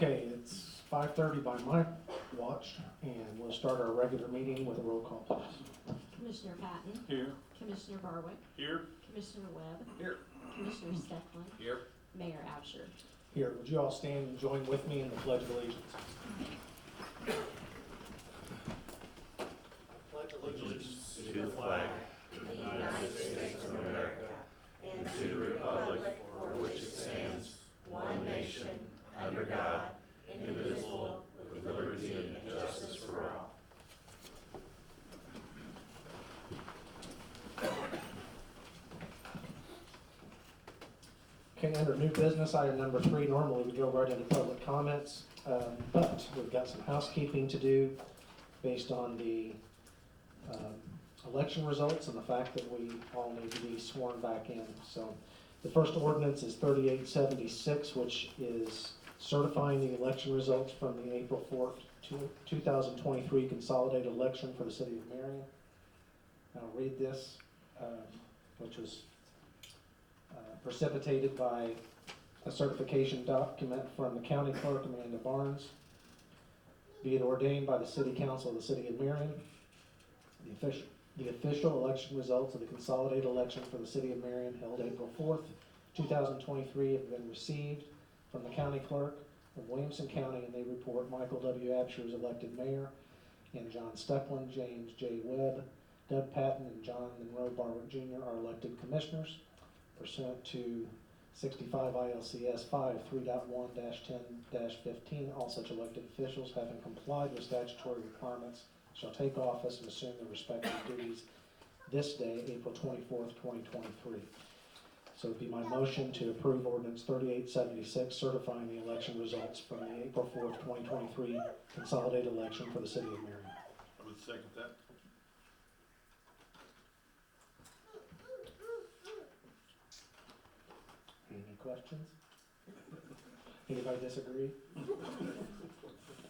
Okay, it's 5:30 by my watch, and we'll start our regular meeting with a roll call, please. Commissioner Patton. Here. Commissioner Barwick. Here. Commissioner Webb. Here. Commissioner Stecklin. Here. Mayor Absher. Here, would you all stand and join with me in the Pledge of Allegiance? Pledge Allegiance to the flag of the United States of America and to the republic for which it stands, one nation, under God, indivisible, with liberty and justice for all. Okay, under new business, item number 3, normally we go right into public comments, but we've got some housekeeping to do based on the election results and the fact that we all need to be sworn back in. So the first ordinance is 3876, which is certifying the election results from the April 4th, 2023 consolidated election for the city of Marion. I'll read this, which was precipitated by a certification document from the county clerk, Amanda Barnes. Be it ordained by the city council of the city of Marion, the official election results of the consolidated election for the city of Marion held April 4th, 2023 have been received from the county clerk of Williamson County, and they report Michael W. Absher is elected mayor, and John Stecklin, James J. Webb, Doug Patton, and John Monroe Barwick Jr. are elected commissioners pursuant to 65 ILCS 5.3.1-10-15. All such elected officials, having complied with statutory requirements, shall take office and assume their respective duties this day, April 24th, 2023. So it'd be my motion to approve ordinance 3876, certifying the election results from the April 4th, 2023 consolidated election for the city of Marion. I would second that. Any questions? Anybody disagree?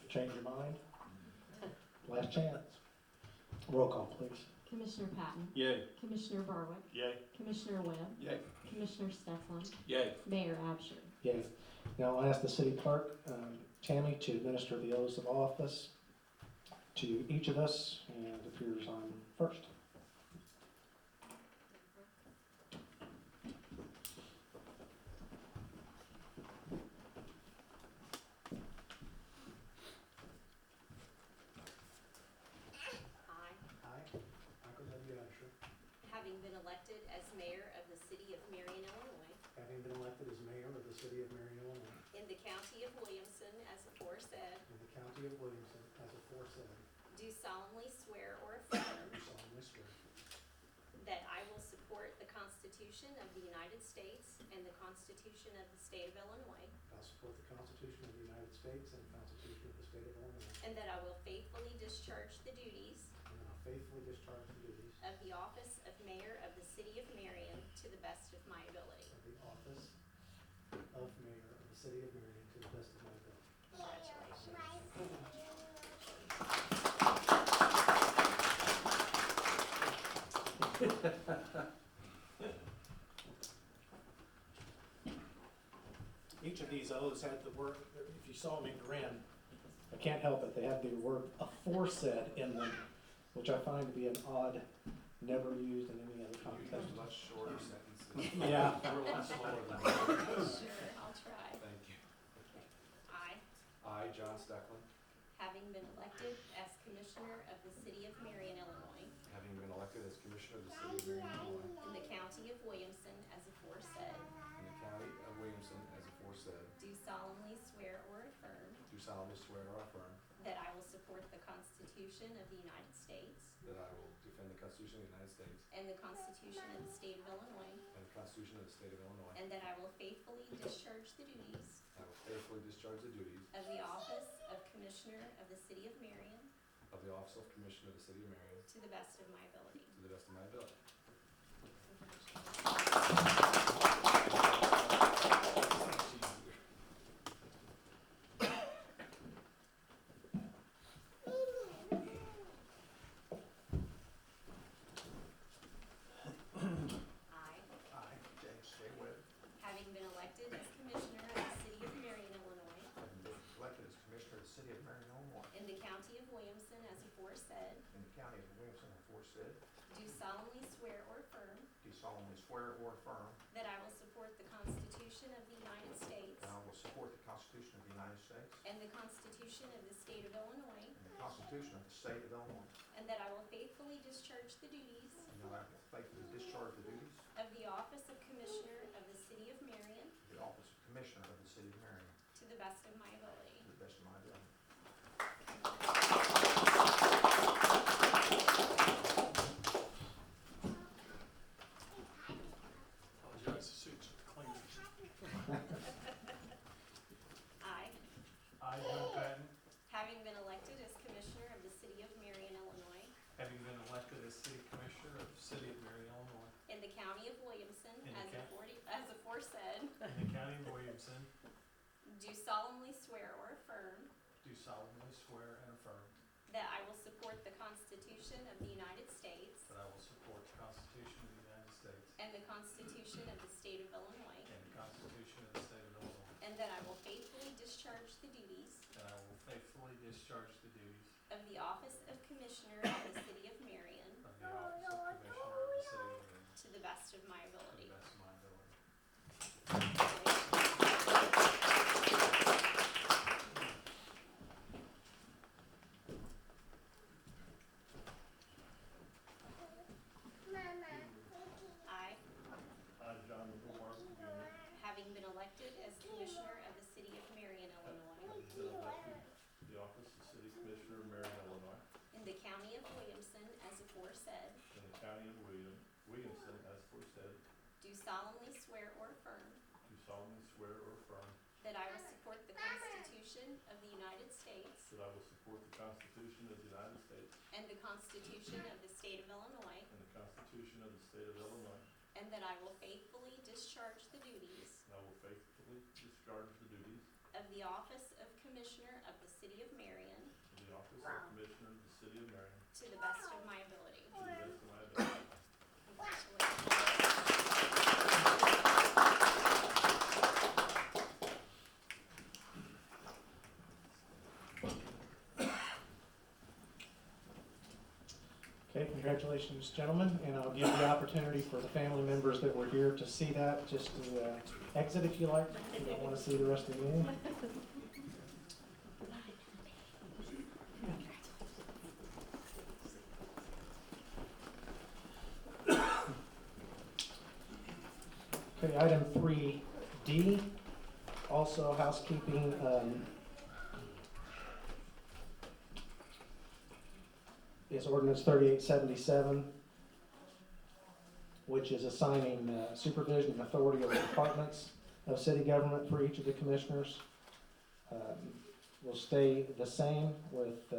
Change your mind? Last chance. Roll call, please. Commissioner Patton. Yay. Commissioner Barwick. Yay. Commissioner Webb. Yay. Commissioner Stecklin. Yay. Mayor Absher. Yes. Now I'll ask the city clerk, Tammy, to administer the oaths of office to each of us, and it appears I'm first. Michael W. Absher, having been elected as mayor of the city of Marion, Illinois, having been elected as mayor of the city of Marion, Illinois, in the county of Williamson, as aforesaid, in the county of Williamson, as aforesaid, do solemnly swear or affirm do solemnly swear that I will support the Constitution of the United States and the Constitution of the state of Illinois, I'll support the Constitution of the United States and the Constitution of the state of Illinois, and that I will faithfully discharge the duties and that I'll faithfully discharge the duties of the office of mayor of the city of Marion to the best of my ability. of the office of mayor of the city of Marion to the best of my ability. Congratulations. Each of these oaths had the word, if you saw me grin, I can't help it, they have the word aforesaid in them, which I find to be an odd, never used in any other context. Much shorter sentences. Yeah. We're a lot slower than Sure, I'll try. Thank you. I, I, John Stecklin, having been elected as commissioner of the city of Marion, Illinois, having been elected as Commissioner of the City of Marion, Illinois, in the county of Williamson, as aforesaid, in the County of Williamson, as aforesaid, do solemnly swear or affirm do solemnly swear or affirm that I will support the Constitution of the United States that I will defend the Constitution of the United States and the Constitution of the state of Illinois, and the Constitution of the State of Illinois. and that I will faithfully discharge the duties I will faithfully discharge the duties of the office of commissioner of the city of Marion of the office of Commissioner of the City of Marion to the best of my ability. to the best of my ability. I, James J. Webb, having been elected as commissioner of the city of Marion, Illinois, having been solemnly swear or affirm that I will support the Constitution of the United States that I will support the Constitution of the United States and the Constitution of the State of Illinois, and the Constitution of the State of Illinois, and that I will faithfully discharge the duties and that I will faithfully discharge the duties of the office of Commissioner of the City of Marion of the office of Commissioner of the City of Marion to the best of my ability. to the best of my ability. Apologize, the suits are cleaners. I, John Patton, having been elected as Commissioner of the City of Marion, Illinois, having been elected as City Commissioner of the City of Marion, Illinois, in the County of Williamson, In the as aforesaid, in the County of Williamson, do solemnly swear or affirm do solemnly swear and affirm that I will support the Constitution of the United States that I will support the Constitution of the United States and the Constitution of the State of Illinois, and the Constitution of the State of Illinois, and that I will faithfully discharge the duties and I will faithfully discharge the duties of the office of Commissioner of the City of Marion of the office of Commissioner of the City of Marion to the best of my to the ability. best of my ability. I, John Mark Jr., having been elected as Commissioner of the City of Marion, Illinois, having been elected to the office of City Commissioner of Marion, Illinois, in the County of Williamson, as aforesaid, in the County of Williamson, as aforesaid, do solemnly swear or affirm do solemnly swear or affirm that I will support the Constitution of the United States that I will support the Constitution of the United States and the Constitution of the State of Illinois, and the Constitution of the State of Illinois, and that I will faithfully discharge the duties and I will faithfully discharge the duties of the office of Commissioner of the City of Marion of the office of Commissioner of the City of Marion to the best of my ability. to the best of my ability. Congratulations. Okay, congratulations, gentlemen, and I'll give the opportunity for the family members that were here to see that, just to exit if you like, if you don't want to see the rest of the meeting. Okay, item 3D, also housekeeping, is ordinance 3877, which is assigning supervision and authority over departments of city government for each of the commissioners. Will stay the same with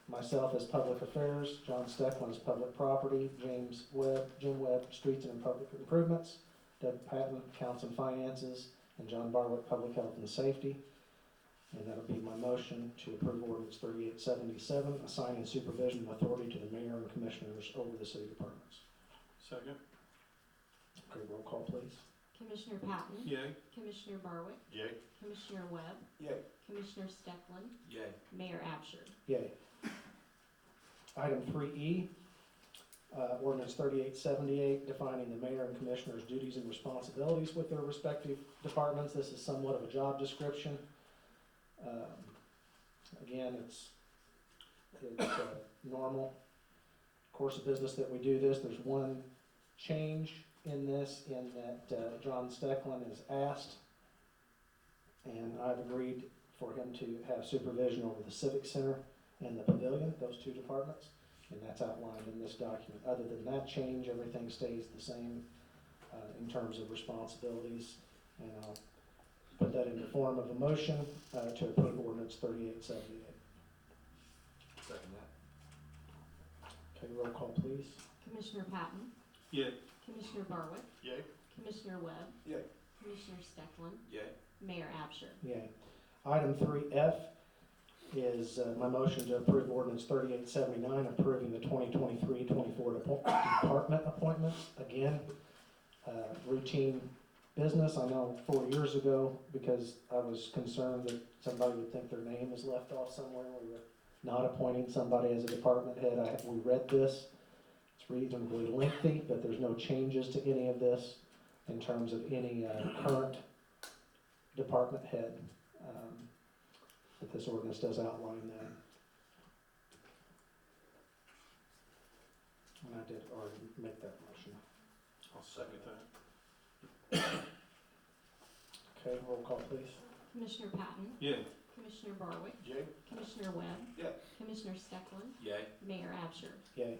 myself as public affairs, John Stecklin as public property, Jim Webb, streets and public improvements, Doug Patton, accounts and finances, and John Barwick, public health and safety. And that'll be my motion to approve ordinance 3877, assigning supervision and authority to the mayor and commissioners over the city departments. Second. Okay, roll call, please. Commissioner Patton. Yay. Commissioner Barwick. Yay. Commissioner Webb. Yay. Commissioner Stecklin. Yay. Mayor Absher. Yay. Item 3E, ordinance 3878, defining the mayor and commissioner's duties and responsibilities with their respective departments. This is somewhat of a job description. Again, it's normal course of business that we do this. There's one change in this, in that John Stecklin is asked, and I've agreed for him to have supervision over the Civic Center and the Pavilion, those two departments, and that's outlined in this document. Other than that change, everything stays the same in terms of responsibilities, and I'll put that in the form of a motion to approve ordinance 3878. Second that. Okay, roll call, please. Commissioner Patton. Yay. Commissioner Barwick. Yay. Commissioner Webb. Yay. Commissioner Stecklin. Yay. Mayor Absher. Yay. Item 3F is my motion to approve ordinance 3879, approving the 2023-24 department appointments. Again, routine business. I know 4 years ago, because I was concerned that somebody would think their name was left off somewhere, we were not appointing somebody as a department head. We read this. It's It's reasonably lengthy, but there's no changes to any of this in terms of any current department head. But this ordinance does outline that. And I did already make that motion. I'll second that. Okay, roll call please. Commissioner Patton, Yay. Commissioner Barwick, Yay. Commissioner Webb, Yeah. Commissioner Stecklin, Yay. Mayor Absher. Yay.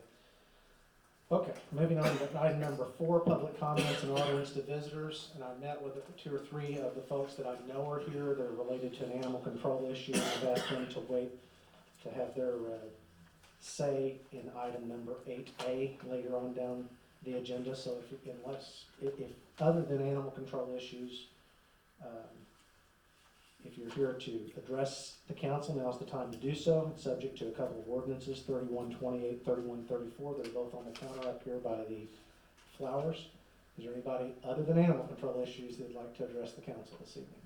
Okay, moving on to item number 4, public comments and audience to visitors. And I met with 2 or 3 of the folks that I know are here that are related to an animal control issue. And I've asked them to wait to have their say in item number 8A later on down the agenda. So if other than animal control issues, if you're here to address the council, now's the time to do so. It's subject to a couple of ordinances, 3128, 3134. They're both on the counter up here by the flowers. Is there anybody other than animal control issues that'd like to address the council this evening?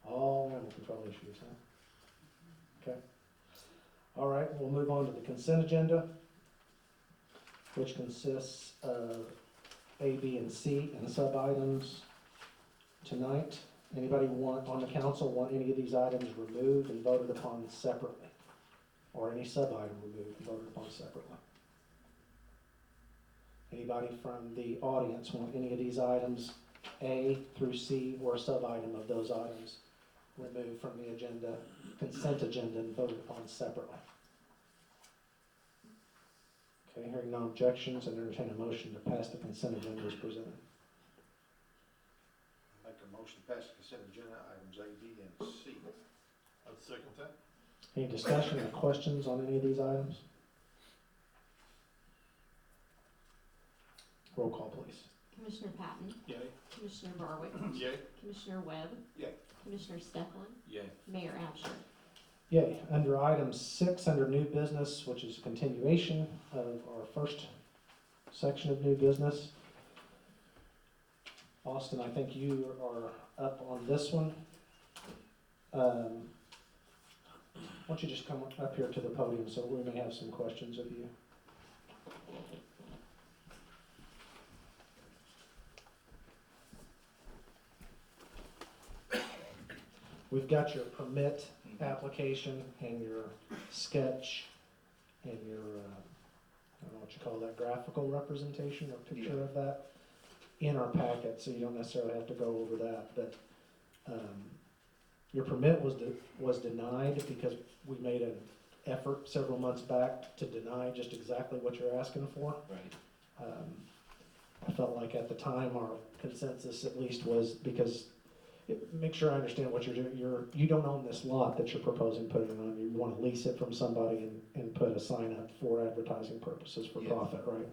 All animal control issues, huh? Okay. All right, we'll move on to the consent agenda, which consists of A, B, and C and sub-items tonight. Anybody on the council want any of these items removed and voted upon separately? Or any sub-item removed and voted upon separately? Anybody from the audience want any of these items, A through C, or a sub-item of those items, removed from the agenda, consent agenda, and voted upon separately? Okay, hearing no objections, and entertain a motion to pass the consent agenda as presented. Make a motion to pass the consent agenda items A, B, and C. I'll second that. Any discussion or questions on any of these items? Roll call, please. Commissioner Patton, Yay. Commissioner Barwick, Yay. Commissioner Webb, Yay. Commissioner Stecklin, Yay. Mayor Absher. Yay. Under item 6, under new business, which is a continuation of our first section of new business. Austin, I think you are up on this one. Why don't you just come up here to the podium so we may have some questions of you. We've got your permit application and your sketch and your, I don't know what you call that, graphical representation or picture of that in our packet, so you don't necessarily have to go over that, but your permit was denied because we made an effort several months back to deny just exactly what you're asking for. Right. I felt like at the time our consensus at least was because make sure I understand what you're doing. You don't own this lot that you're proposing putting on. You want to lease it from somebody and put a sign up for advertising purposes for Yes. profit, right?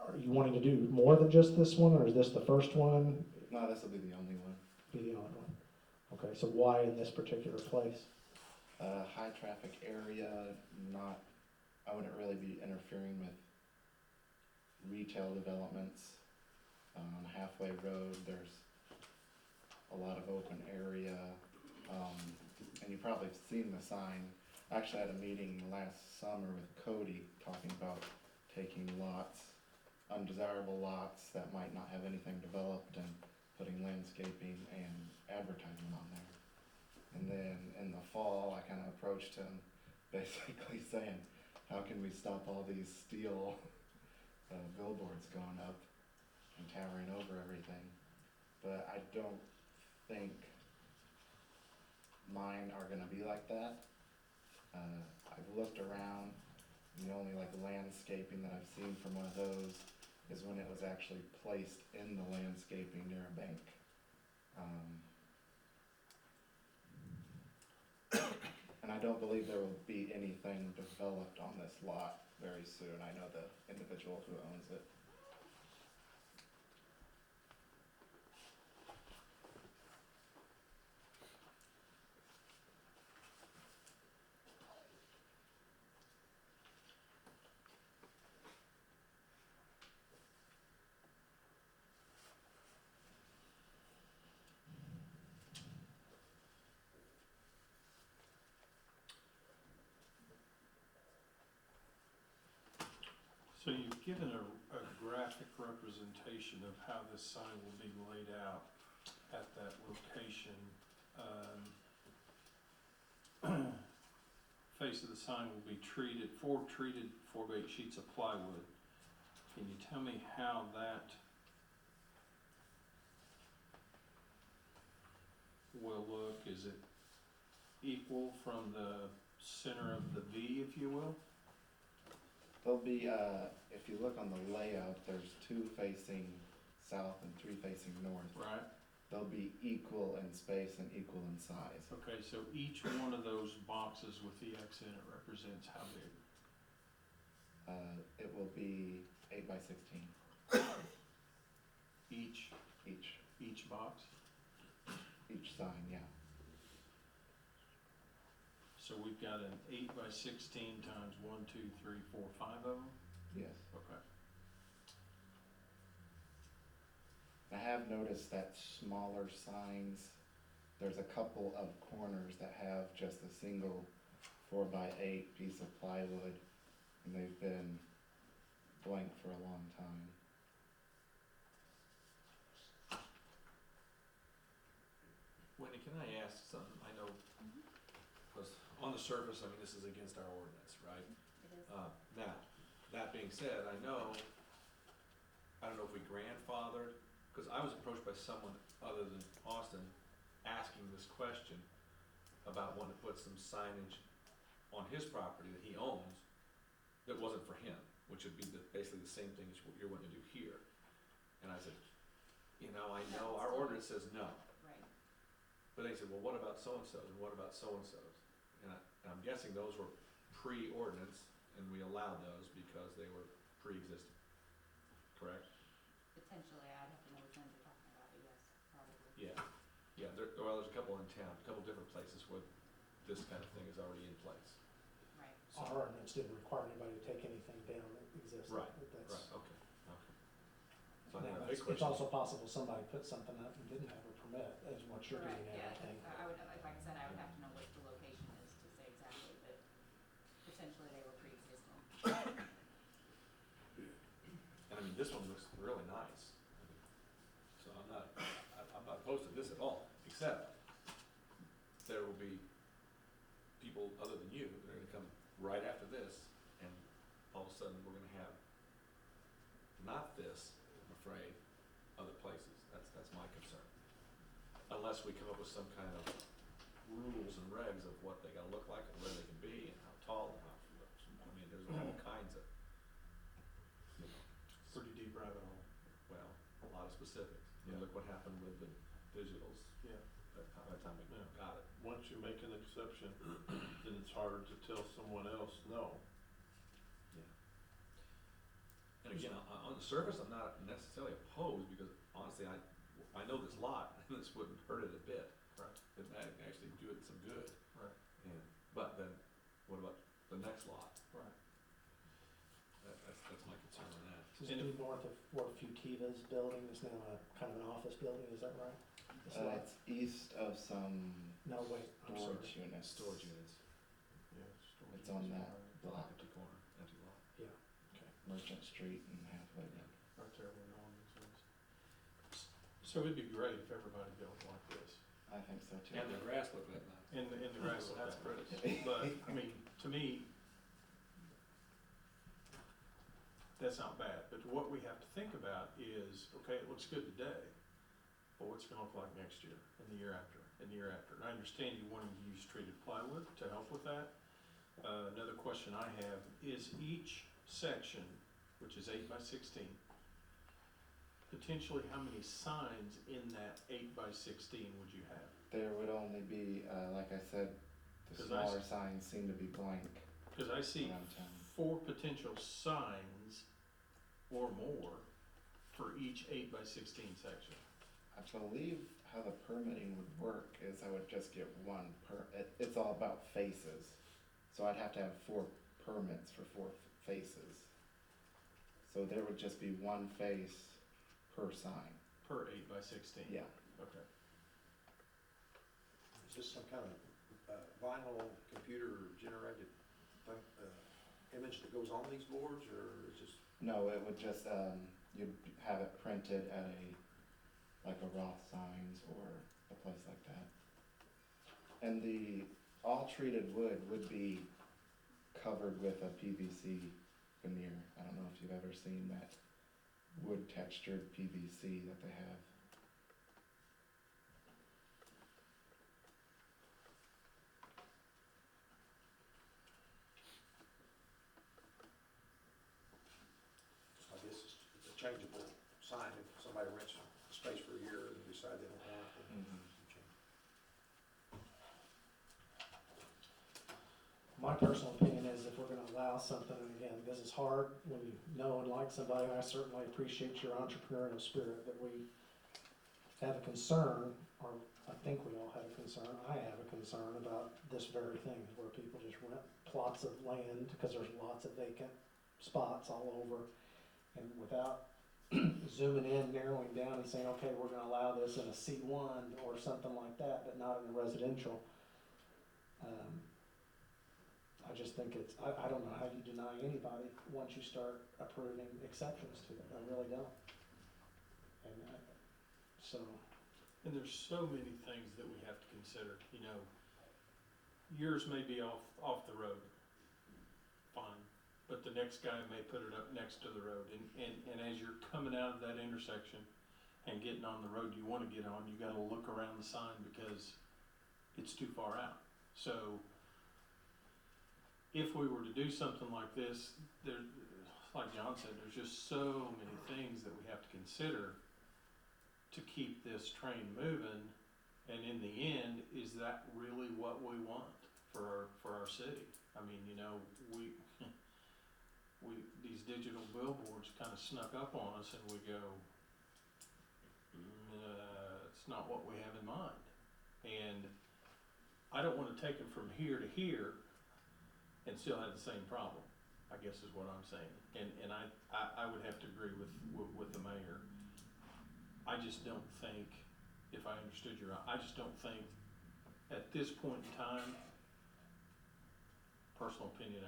Are you wanting to do more than just this one, or is this the first one? No, this will be the only one. Be the only one. Okay, so why in this particular place? High traffic area, I wouldn't really be interfering with retail developments. On Halfway Road, there's a lot of open area, and you probably have seen the sign. I actually had a meeting last summer with Cody talking about taking undesirable lots that might not have anything developed and putting landscaping and advertising on there. And then in the fall, I kind of approached him basically saying, how can we stop all these steel billboards going up and towering over everything? But I don't think mine are gonna be like that. I've looked around, and the only landscaping that I've seen from one of those is when it was actually placed in the landscaping near a bank. And I don't believe there will be anything developed on this lot very soon. I know the individual who owns it. So you've given a graphic representation of how this sign will be laid out at that location. Face of the sign will be treated, four treated 4x8 sheets of plywood. Can you tell me how that will look? Is it equal from the center of the V, if you will? There'll be, if you look on the layout, there's 2 facing south and 3 facing north. Right? They'll be equal in space and equal in size. Okay, so each one of those boxes with the X in it represents how big? It will be 8 by 16, Each each box? sign, yeah. So we've got an 8 by 16 times 1, 2, 3, 4, 5 of them? Yes. Okay. I have noticed that smaller signs, there's a couple of corners that have just a single 4x8 piece of plywood, and they've been blank for a long time. Wendy, can I ask something? I know, because on the surface, I mean, this is against our ordinance, right? It is. Now, that being said, I don't know if we grandfathered, because I was approached by someone other than Austin asking this question about wanting to put some signage on his property that he owns that wasn't for him, which would be basically the same thing as what you're wanting to do here. And I said, I know our ordinance says no. Right. But they said, well, what about so-and-so's, and what about so-and-so's? And I'm guessing those were pre-ordinance, and we allowed those because they were pre-existing, correct? Potentially, I'd have to know which ones you're talking about, but yes, probably. Yeah, there's a couple in town, a couple different places where this kind of thing is already in place. Right. So- Our ordinance didn't require anybody to take anything down that existed. Right, but that's- Right, okay. So I think Now, a big it's question. also possible somebody put something up and didn't have a permit, is what you're Correct, getting at, I think. I would, like I said, I would have to know what the location is to say exactly, but potentially they were pre-existing. And I mean, this one looks really nice. So I'm not opposed to this at all, except there will be people other than you that are gonna come right after this, and all of a sudden, we're gonna have not this, I'm afraid, other places. That's my concern. Unless we come up with some kind of rules and regs of what they gotta look like and where they can be and how tall and how, I mean, there's all kinds of, Pretty deep rabbit hole. well, a lot of specifics. Yeah. Look what happened with the digitals, Yeah. by the time we Yeah. got it. Once you make an exception, then it's harder to tell someone else no. And again, on the surface, I'm not necessarily opposed, because honestly, I know this lot, and this wouldn't hurt it a bit. Right. It might actually do it some good. Right. But then, what about the next lot? Right. That's my concern on that. This is north of where Futiva's building is now a kind of an office building, is that right? This lot? It's east of some No, wait, I'm sorry. storage units. Storage units, Yeah. storage It's on is that right. block, empty corner, empty lot. Yeah. Merchant Street and Halfway Road. Right there where Norman is. So it'd be great if everybody built like this. I think so too. And the grass looked that nice. And the grass looked That's pretty. pretty. But, I mean, to me, that's not bad. But what we have to think about is, okay, it looks good today, but what's it gonna look like next year, and the year after, and the year after? And I understand you wanting to use treated plywood to help with that. Another question I have, is each section, which is 8 by 16, potentially how many signs in that 8 by 16 would you have? There would only be, like I said, the 'Cause I smaller signs seem to be blank Because I see around town. 4 potential signs or more for each 8 by 16 section. I believe how the permitting would work is I would just get one it's all about faces. So I'd have to have 4 permits for 4 faces. So there would just be one face per sign. Per 8 by 16? Yeah. Okay. Is this some kind of vinyl computer generated image that goes on these boards, or is this? No, it would just, you'd have it printed at like a Roth Signs or a place like that. And the all treated wood would be covered with a PVC veneer. I don't know if you've ever seen that wood textured PVC that they have. I guess it's a changeable sign, if somebody rents the space for a year and decide they don't want it, then you change. My personal opinion is if we're gonna allow something, and again, this is hard when you know and like somebody, and I certainly appreciate your entrepreneurial spirit, that we have a concern, or I think we all have a concern, I have a concern about this very thing, where people just rent plots of land, because there's lots of vacant spots all over, and without zooming in, narrowing down and saying, okay, we're gonna allow this in a C1 or something like that, but not in a residential. I just think it's, I don't know how you deny anybody once you start approving exceptions to it, I really don't. And so, And there's so many things that we have to consider, you know. Yours may be off the road, fine, but the next guy may put it up next to the road, and as you're coming out of that intersection and getting on the road you wanna get on, you gotta look around the sign because it's too far out. So, if we were to do something like this, there, like John said, there's just so many things that we have to consider to keep this train moving, and in the end, is that really what we want for our city? I mean, you know, we these digital billboards kind of snuck up on us, and we go, it's not what we have in mind. And I don't want to take it from here to here and still have the same problem, I guess is what I'm saying. And I would have to agree with the mayor. I just don't think, if I understood you right, I just don't think at this point in time, personal opinion,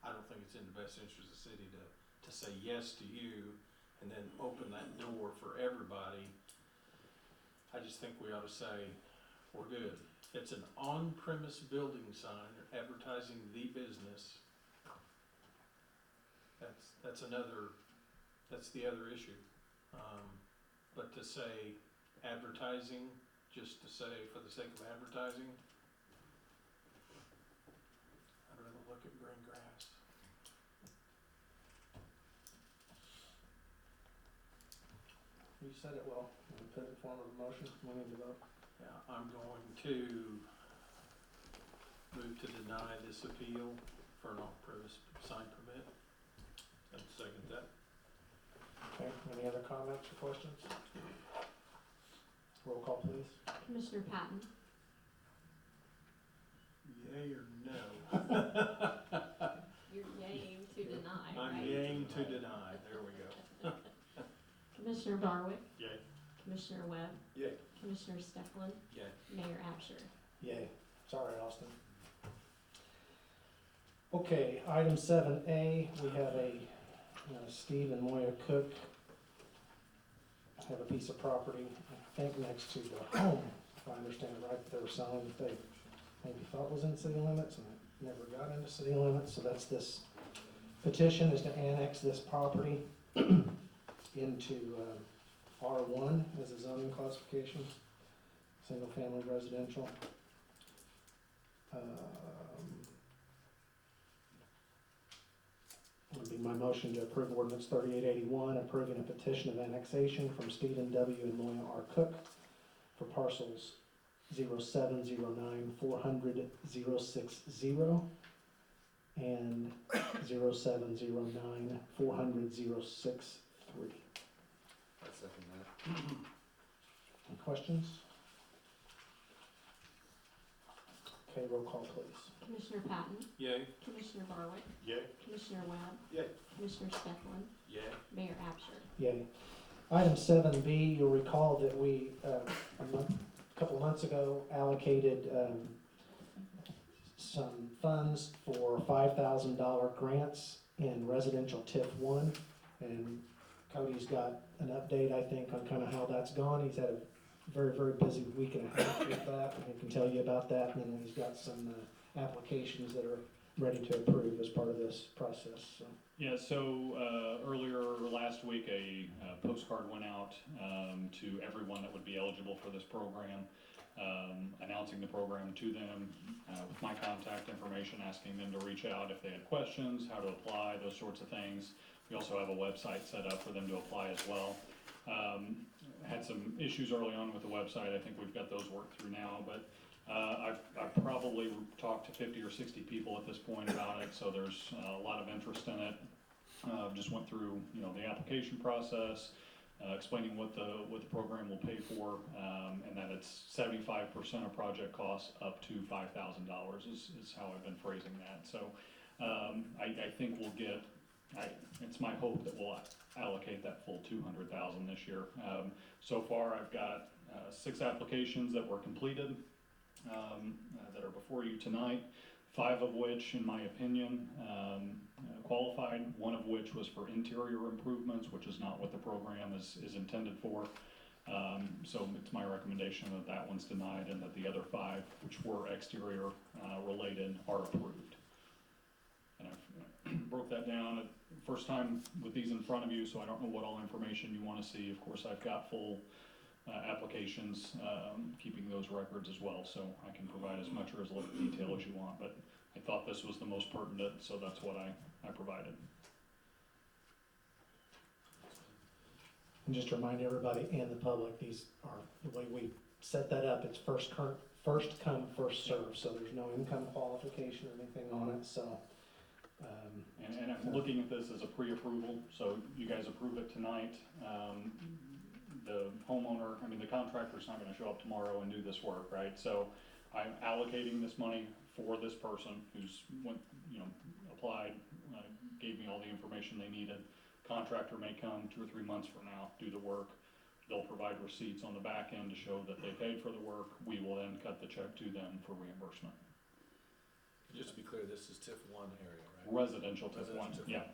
I don't think it's in the best interest of the city to say yes to you and then open that door for everybody. I just think we ought to say, we're good. It's an on-premise building sign advertising the business. That's the other issue. But to say advertising, just to say for the sake of advertising, I'd rather look at green grass. you said it well, we put it in form of a motion, we need to vote. Yeah, I'm going to move to deny this appeal for an off-premise sign permit. And second that. Okay, any other comments or questions? Roll call, please. Commissioner Patton, Yay or no? you're yaying to deny, right? I'm yaying to deny, there we go. Commissioner Barwick, Yay. Commissioner Webb, Yeah. Commissioner Stefan, Yay. Mayor Absher. Yay. Sorry, Austin. Okay, item 7A, we have Steve and Moya Cook have a piece of property, I think next to the home, if I understand it right, that they were selling, that they maybe thought was in city limits and it never got into city limits, so that's this petition is to annex this property into R1 as a zoning classification, single-family residential. Would be my motion to approve ordinance 3881, approving a petition of annexation from Stephen W. and Moya R. Cook for parcels 0709-400-060 and 0709-400-063. I second that. Any questions? Okay, roll call, please. Commissioner Patton, Yay? Commissioner Barwick, Yay. Commissioner Webb, Yay. Commissioner Stefan, Yay. Mayor Absher. Yay. Item 7B, you'll recall that we, a couple of months ago, allocated some funds for $5,000 grants in residential TIF 1. And Cody's got an update, I think, on kind of how that's gone. He's had a very, very busy week and a half with that, and he can tell you about that. And then he's got some applications that are ready to approve as part of this process, so. Yeah, so earlier last week, a postcard went out to everyone that would be eligible for this program, announcing the program to them with my contact information, asking them to reach out if they had questions, how to apply, those sorts of things. We also have a website set up for them to apply as well. Had some issues early on with the website. I think we've got those worked through now, but I've probably talked to 50 or 60 people at this point about it, so there's a lot of interest in it. Just went through, the application process, explaining what the program will pay for, and that it's 75% of project costs up to $5,000 is how I've been phrasing that. So I think we'll get, it's my hope that we'll allocate that full $200,000 this year. So far, I've got 6 applications that were completed that are before you tonight, 5 of which, in my opinion, qualified, 1 of which was for interior improvements, which is not what the program is intended for. So it's my recommendation that that one's denied and that the other 5, which were exterior related, are approved. And I've broke that down. First time with these in front of you, so I don't know what all information you want to see. Of course, I've got full applications, keeping those records as well, so I can provide as much or as little detail as you want, but I thought this was the most pertinent, so that's what I provided. And just to remind everybody and the public, these are, the way we set that up, it's first come, first serve, so there's no income qualification or anything on it, so. And I'm looking at this as a pre-approval, so you guys approve it tonight. The homeowner, the contractor's not gonna show up tomorrow and do this work, right? So I'm allocating this money for this person who's applied, gave me all the information they needed. Contractor may come 2 or 3 months from now, do the work. They'll provide receipts on the back end to show that they paid for the work. We will then cut the check to them for reimbursement. Just to be clear, this is TIF 1 area, right? Residential TIF 1, Residential TIF yeah.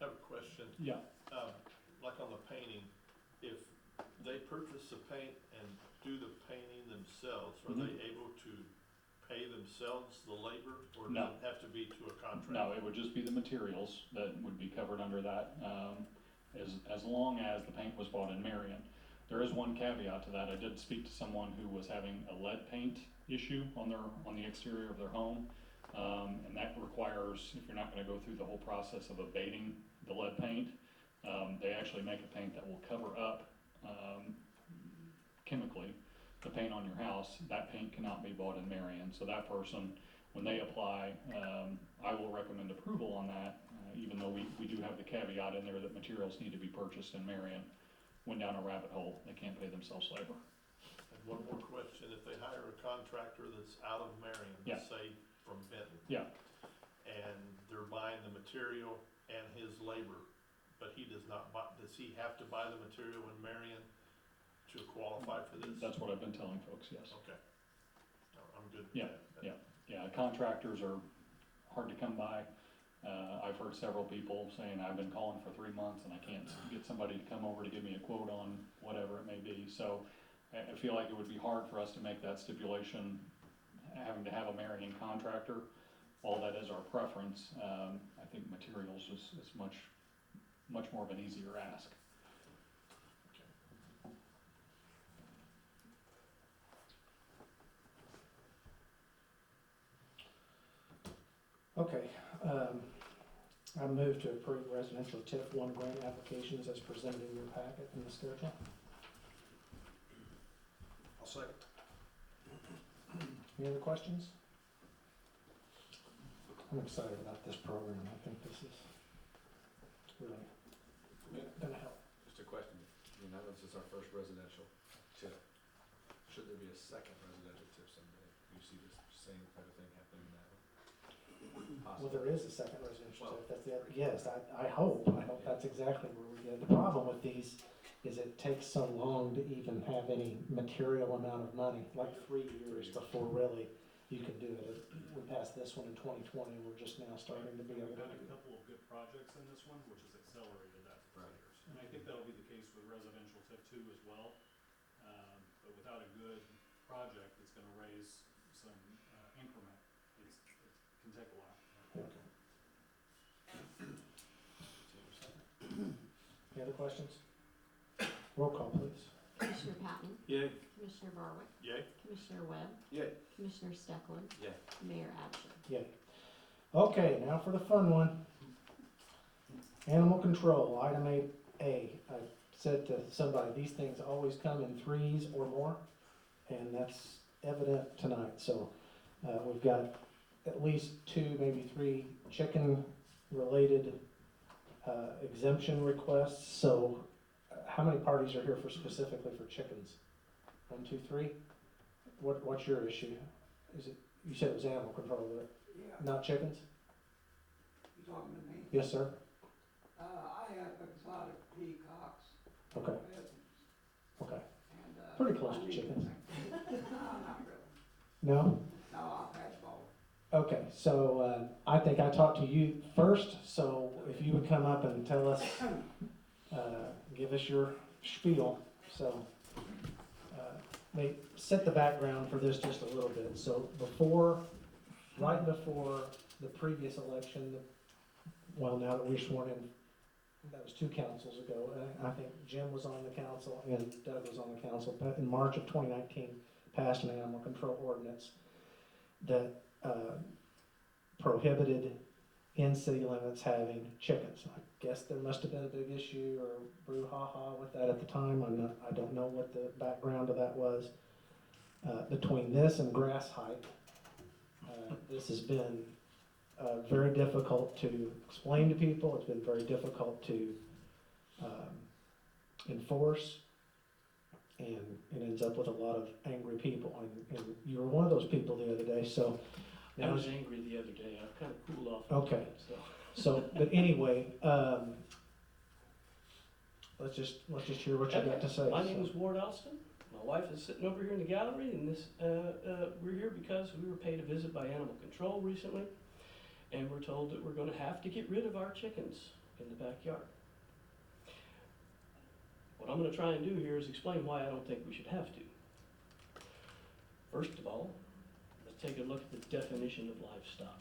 I have a question. Yeah. Like on the painting, if they purchase the paint and do the painting themselves, are they able to pay themselves the labor, or does No. it have to be to a contractor? No, it would just be the materials that would be covered under that, as long as the paint was bought in Marion. There is one caveat to that. I did speak to someone who was having a lead paint issue on the exterior of their home, and that requires, if you're not gonna go through the whole process of abating the lead paint, they actually make a paint that will cover up, chemically, the paint on your house. That paint cannot be bought in Marion, so that person, when they apply, I will recommend approval on that, even though we do have the caveat in there that materials need to be purchased in Marion. Went down a rabbit hole, they can't pay themselves labor. And one more question, if they hire a contractor that's out of Marion, Yeah. say from Benton. Yeah. And they're buying the material and his labor, but he does not buy, does he have to buy the material in Marion to qualify for this? That's what I've been telling folks, yes. Okay. No, I'm good with Yeah, that. Yeah, contractors are hard to come by. I've heard several people saying, I've been calling for 3 months and I can't get somebody to come over to give me a quote on whatever it may be. So I feel like it would be hard for us to make that stipulation, having to have a Marion contractor. All that is our preference. I think materials is much more of an easier ask. Okay, I move to approve residential TIF 1 grant applications as presented in your packet in the schedule. I'll second. Any other questions? I'm excited about this program. I think this is really gonna help. Just a question, now this is our first residential TIF. Should there be a second residential TIF someday? Do you see this same type of thing happening now? Well, there is a second residential TIF, that's the other, yes, I hope that's exactly where we get. The problem with these is it takes so long to even have any material amount of money, like 3 years before really you can do it. We passed this one in 2020, we're just now starting to be able to do it. Got a couple of projects in this one, which has accelerated that for Right. years. And I think that'll be the case with residential TIF two as well. But without a good project that's gonna raise some increment, it can take a while. Any other questions? Roll call, please. Commissioner Patton, Yay. Commissioner Barwick, Yay. Commissioner Webb, Yay. Commissioner Stecklin, Yeah. Mayor Absher. Yay. Okay, now for the fun one. Animal control, item 8A. I said to somebody, these things always come in threes or more, and that's evident tonight. So we've got at least 2, maybe 3 chicken-related exemption requests. So how many parties are here for specifically for chickens? 1, 2, 3? What's your issue? Is it, you said it was animal control, but Yeah, not chickens? you talking to me? Yes, sir. I have exotic peacocks, Okay, pheasants, okay. and, Pretty close I to need chickens. No, not really. No? No, I've had both. Okay, so I think I talked to you first, so if you would come up and tell us, give us your spiel. So, set the background for this just a little bit. So right before the previous election, well, now that we're sworn in, that was 2 councils ago, and I think Jim was on the council and Doug was on the council, but in March of 2019, passed an animal control ordinance that prohibited in city limits having chickens. I guess there must have been a big issue or brouhaha with that at the time. I don't know what the background of that was. Between this and grass height, this has been very difficult to explain to people. It's been very difficult to enforce, and it ends up with a lot of angry people. And you were one of those people the other day, so. I was angry the other day, I've kind of cooled off. Okay. So. So, but anyway, let's just hear what you got to say. My name is Ward Alston. My wife is sitting over here in the gallery, and we're here because we were paid a visit by animal control recently, and we're told that we're going to have to get rid of our chickens in the backyard. What I'm going to try and do here is explain why I don't think we should have to. First of all, let's take a look at the definition of livestock,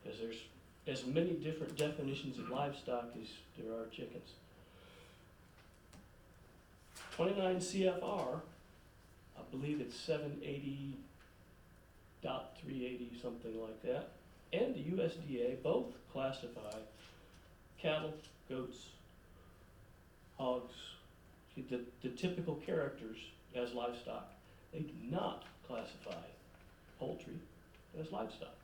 because there's as many different definitions of livestock as there are chickens. 29 CFR, I believe it's 780.380, something like that, and the USDA both classify cattle, goats, hogs, the typical characters as livestock. They do not classify poultry as livestock.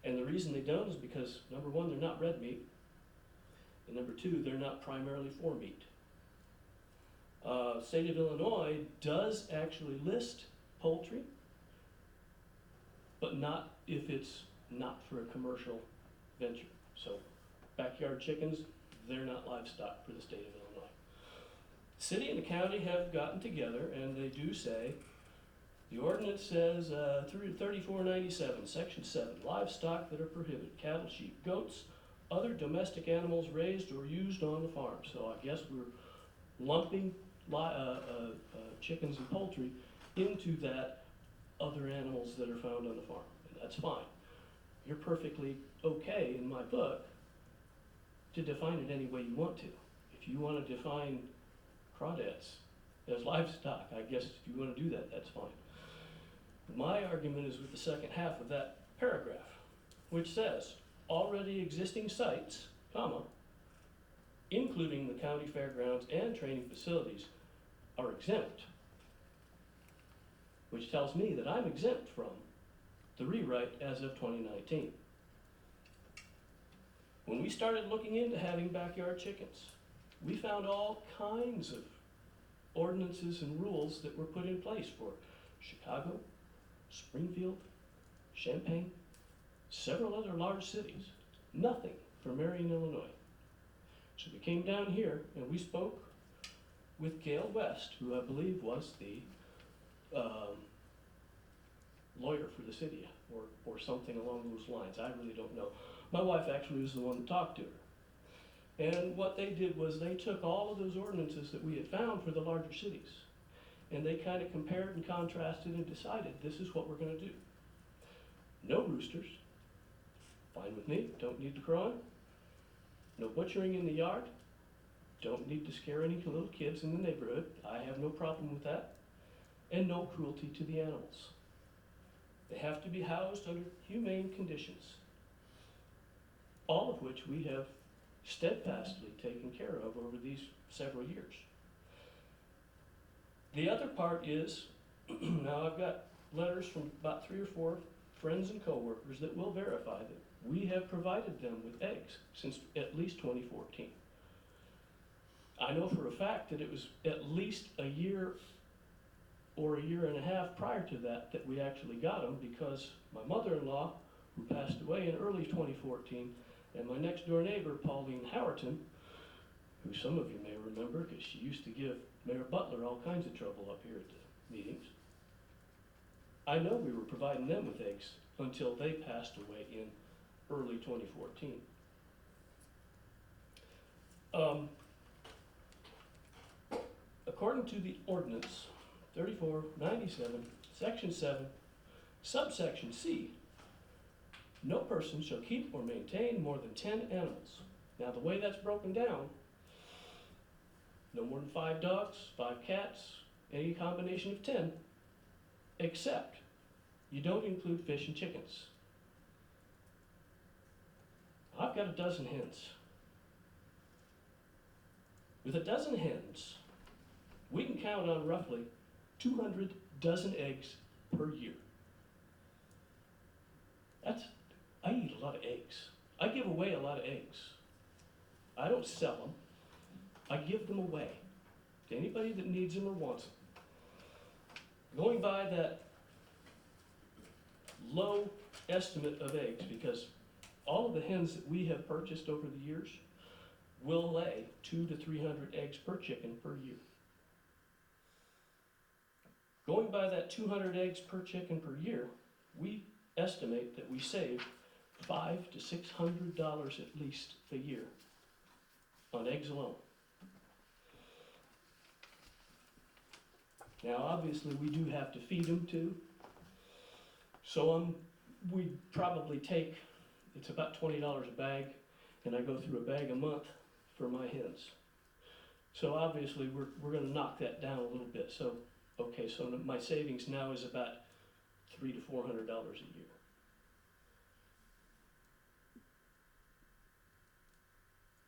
And the reason they don't is because, number one, they're not red meat, and number two, they're not primarily for meat. State of Illinois does actually list poultry, but not if it's not for a commercial venture. So backyard chickens, they're not livestock for the state of Illinois. The city and the county have gotten together and they do say, the ordinance says through 3497, section 7, livestock that are prohibited, cattle, sheep, goats, other domestic animals raised or used on the farm. So I guess we're lumping chickens and poultry into that other animals that are found on the farm. And that's fine. You're perfectly okay in my book to define it any way you want to. If you want to define crawdads as livestock, I guess if you want to do that, that's fine. My argument is with the second half of that paragraph, which says, already existing sites, comma, including the county fairgrounds and training facilities, are exempt, which tells me that I'm exempt from the rewrite as of 2019. When we started looking into having backyard chickens, we found all kinds of ordinances and rules that were put in place for Chicago, Springfield, Champaign, several other large cities. Nothing for Marion, Illinois. So we came down here and we spoke with Gail West, who I believe was the lawyer for the city or something along those lines. I really don't know. My wife actually was the one that talked to her. And what they did was they took all of those ordinances that we had found for the larger cities, and they kind of compared and contrasted and decided, this is what we're gonna do. No roosters, fine with me, don't need to cry. No butchering in the yard, don't need to scare any little kids in the neighborhood, I have no problem with that. And no cruelty to the animals. They have to be housed under humane conditions. All of which we have steadfastly taken care of over these several years. The other part is, now I've got letters from about 3 or 4 friends and coworkers that will verify that we have provided them with eggs since at least 2014. I know for a fact that it was at least a year or a year and a half prior to that that we actually got them, because my mother-in-law, who passed away in early 2014, and my next door neighbor, Pauline Howerton, who some of you may remember because she used to give Mayor Butler all kinds of trouble up here at the meetings. I know we were providing them with eggs until they passed away in early 2014. According to the ordinance 3497, section 7, subsection C, no person shall keep or maintain more than 10 animals. Now the way that's broken down, no more than 5 dogs, 5 cats, any combination of 10, except you don't include fish and chickens. I've got a dozen hens. With a dozen hens, we can count on roughly 200 dozen eggs per year. I eat a lot of eggs. I give away a lot of eggs. I don't sell them. I give them away to anybody that needs them or wants them. Going by that low estimate of eggs, because all of the hens that we have purchased over the years will lay 200 to 300 eggs per chicken per year. Going by that 200 eggs per chicken per year, we estimate that we save $500 to $600 at least a year on eggs alone. Now, obviously, we do have to feed them too. So we probably take, it's about $20 a bag, and I go through a bag a month for my hens. So obviously, we're going to knock that down a little bit. So, okay, so my savings now is about $300 to $400 a year.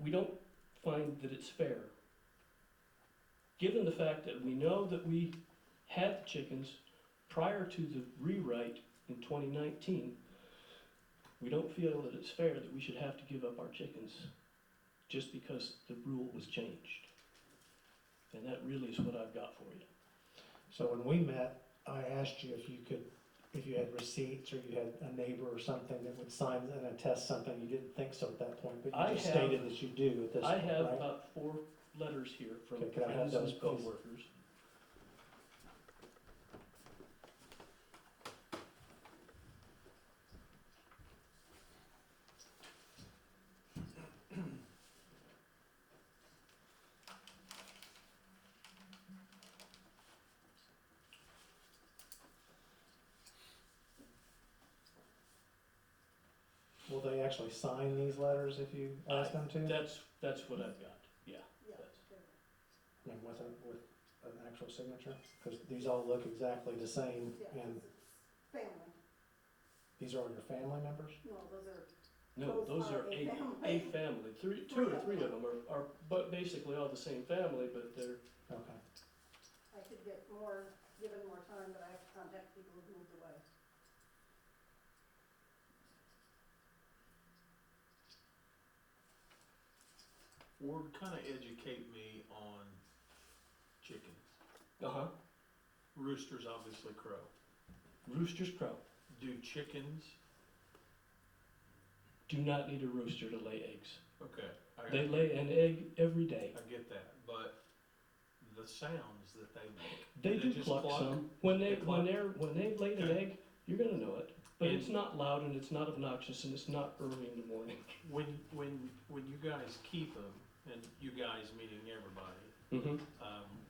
We don't find that it's fair, given the fact that we know that we had the chickens prior to the rewrite in 2019. We don't feel that it's fair that we should have to give up our chickens just because the rule was changed. And that really is what I've got for you. So when we met, I asked you if you had receipts or you had a neighbor or something that would sign and attest something. You didn't think so at that point, but you just stated that you do at this I point, have right? about 4 letters here from Okay, could I have friends those, and please? coworkers. Will they actually sign these letters if you ask them to? That's what I've got, yeah. I mean, with an actual signature? Because these all look exactly the same, and Family. these are all your family members? No, those are. No, those are a family. 2 or 3 of them are but basically all the same family, but they're, Okay. I could get given more time, but I have to contact people who've moved away. Ward, kind of educate me on chickens. Roosters obviously crow. roosters crow. Do chickens? Do not need a rooster to lay eggs. Okay. They lay an egg every day. I get that, but the sounds that they make. They do just cluck some. When they've laid an Okay. egg, you're gonna know it. But it's not loud and it's not obnoxious and it's not early in the morning. When you guys keep them, and you guys meaning everybody, Mm-hmm.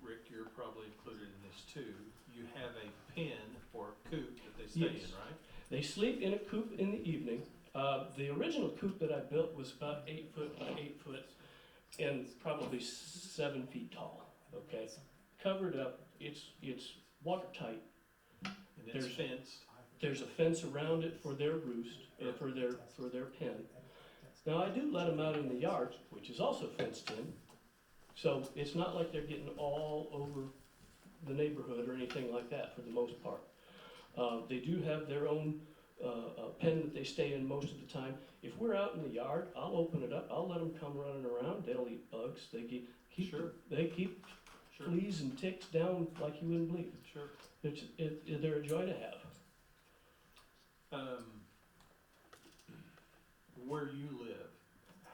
Rick, you're probably included in this too, you have a pen or coop that they stay Yes. in, right? They sleep in a coop in the evening. The original coop that I built was about 8 foot by 8 foot and probably 7 feet tall, okay? Covered up, it's watertight. And it's There's- fenced. There's a fence around it for their roost, for their pen. Now, I do let them out in the yard, which is also fenced in. So it's not like they're getting all over the neighborhood or anything like that for the most part. They do have their own pen that they stay in most of the time. If we're out in the yard, I'll open it up, I'll let them come running around, they'll eat bugs, they keep Sure. they keep Sure, fleas and ticks down like you wouldn't believe. sure. They're a joy to have. Where you live,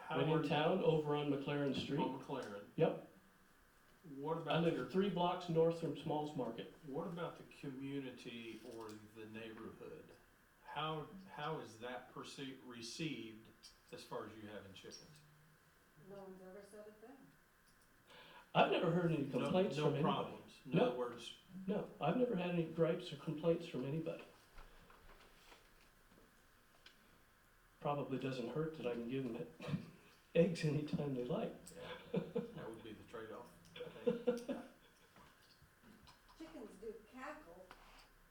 how Right are in town, over on McLaren Street. on McLaren? Yep. What I about, live 3 blocks north from Smalls Market. what about the community or the neighborhood? How is that received as far as you having chickens? No one's ever said a thing. I've never heard any complaints No from anybody. problems, in No. other words, No, I've never had any gripes or complaints from anybody. Probably doesn't hurt that I can give them eggs anytime they like. that would be the trade-off, I think. Chickens do cackle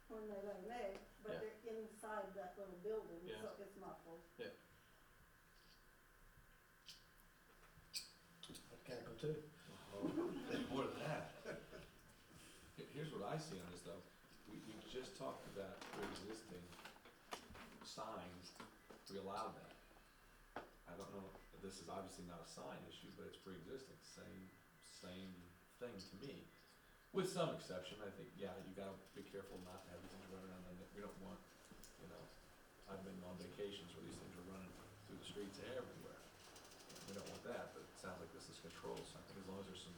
when they lay an egg, but Yeah. they're inside that little building, Yeah. so it's muffled. Cackle too. More than that. Here's what I see on this though, we just talked about pre-existing signs, we allowed that. I don't know, this is obviously not a sign issue, but it's pre-existing, same thing to me. With some exception, I think, yeah, you gotta be careful not to have these things running around, and we don't want, I've been on vacations where these things are running through the streets everywhere. We don't want that, but it sounds like this is controlled, so I think as long as there's some,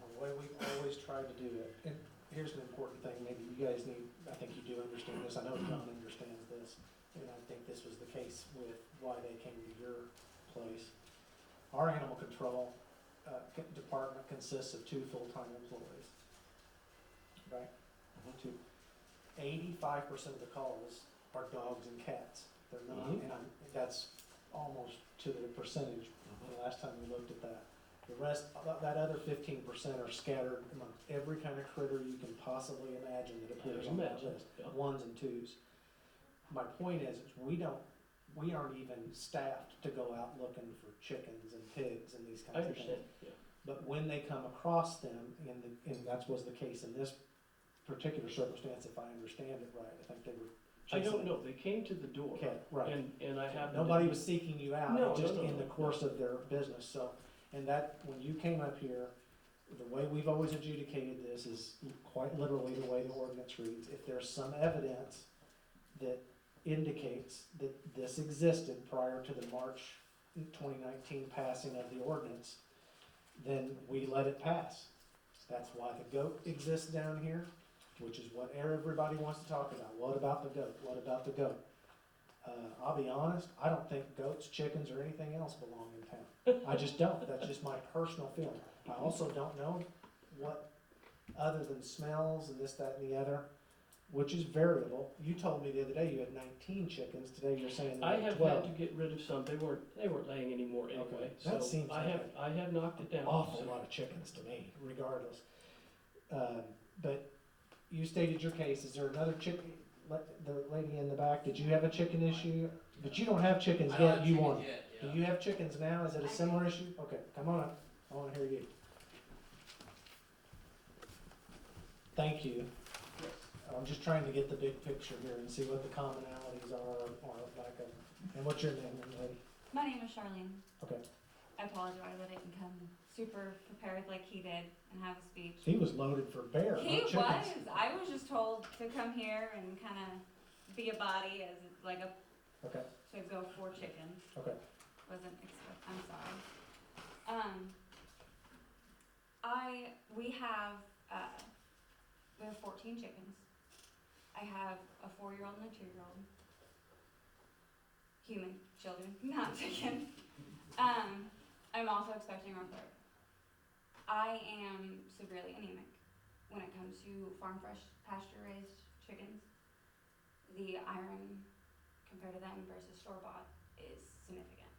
Well, the way we've always tried to do it, and here's an important thing, maybe you guys need, I think you do understand this, I know John understands this, and I think this was the case with why they came to your place. Our animal control, department consists of 2 full-time employees, right? 85% of the calls are dogs and cats, they're not, Mhm. and that's almost to the percentage, the last time we looked at that. The rest, that other 15% are scattered among every kind of critter you can possibly imagine that appears on that Imagine, list, yeah. 1s and 2s. My point is we aren't even staffed to go out looking for chickens and pigs and these I kinds of understand, things. yeah. But when they come across them, and that was the case in this particular circumstance, if I understand it right, I think they were I chasing don't know, they came to the door. Okay, right. And I happened to. Nobody was seeking you out, No, just no, no, in the no. course of their business, so, and that, when you came up here, the way we've always adjudicated this is quite literally the way the ordinance reads. If there's some evidence that indicates that this existed prior to the March 2019 passing of the ordinance, then we let it pass. That's why the goat exists down here, which is what everybody wants to talk about. What about the goat? What about the goat? I'll be honest, I don't think goats, chickens, or anything else belong in town. I just don't. That's just my personal feeling. I also don't know what, other than smells and this, that, and the other, which is variable. You told me the other day you had 19 chickens. Today you're saying I you have had 12. had to get rid of some, they weren't laying anymore anyway, Okay, so that seems I like have knocked it down. Awful so- lot of chickens to me, regardless. But you stated your case. Is there another chicken? The lady in the back, did you have a chicken issue? But you don't have chickens I don't yet. have You chickens want? yet, Do yeah. you have chickens now? Is it a similar issue? Okay, come on up. I want to hear you. Thank you. I'm just trying to get the big picture here and see what the commonalities are like. And what's your name, young lady? My name is Charlene. Okay. I apologize I didn't come super prepared like he did and have a speech. He was loaded for bear, He not chickens. was. I was just told to come here and kind of be a body as like a Okay. to go for chickens. Okay. Wasn't expect. I'm sorry. We have 14 chickens. I have a 4-year-old and a 2-year-old. Human children, not chicken. I'm also expecting our third. I am severely anemic when it comes to farm fresh pasture raised chickens. The iron compared to them versus store bought is significant.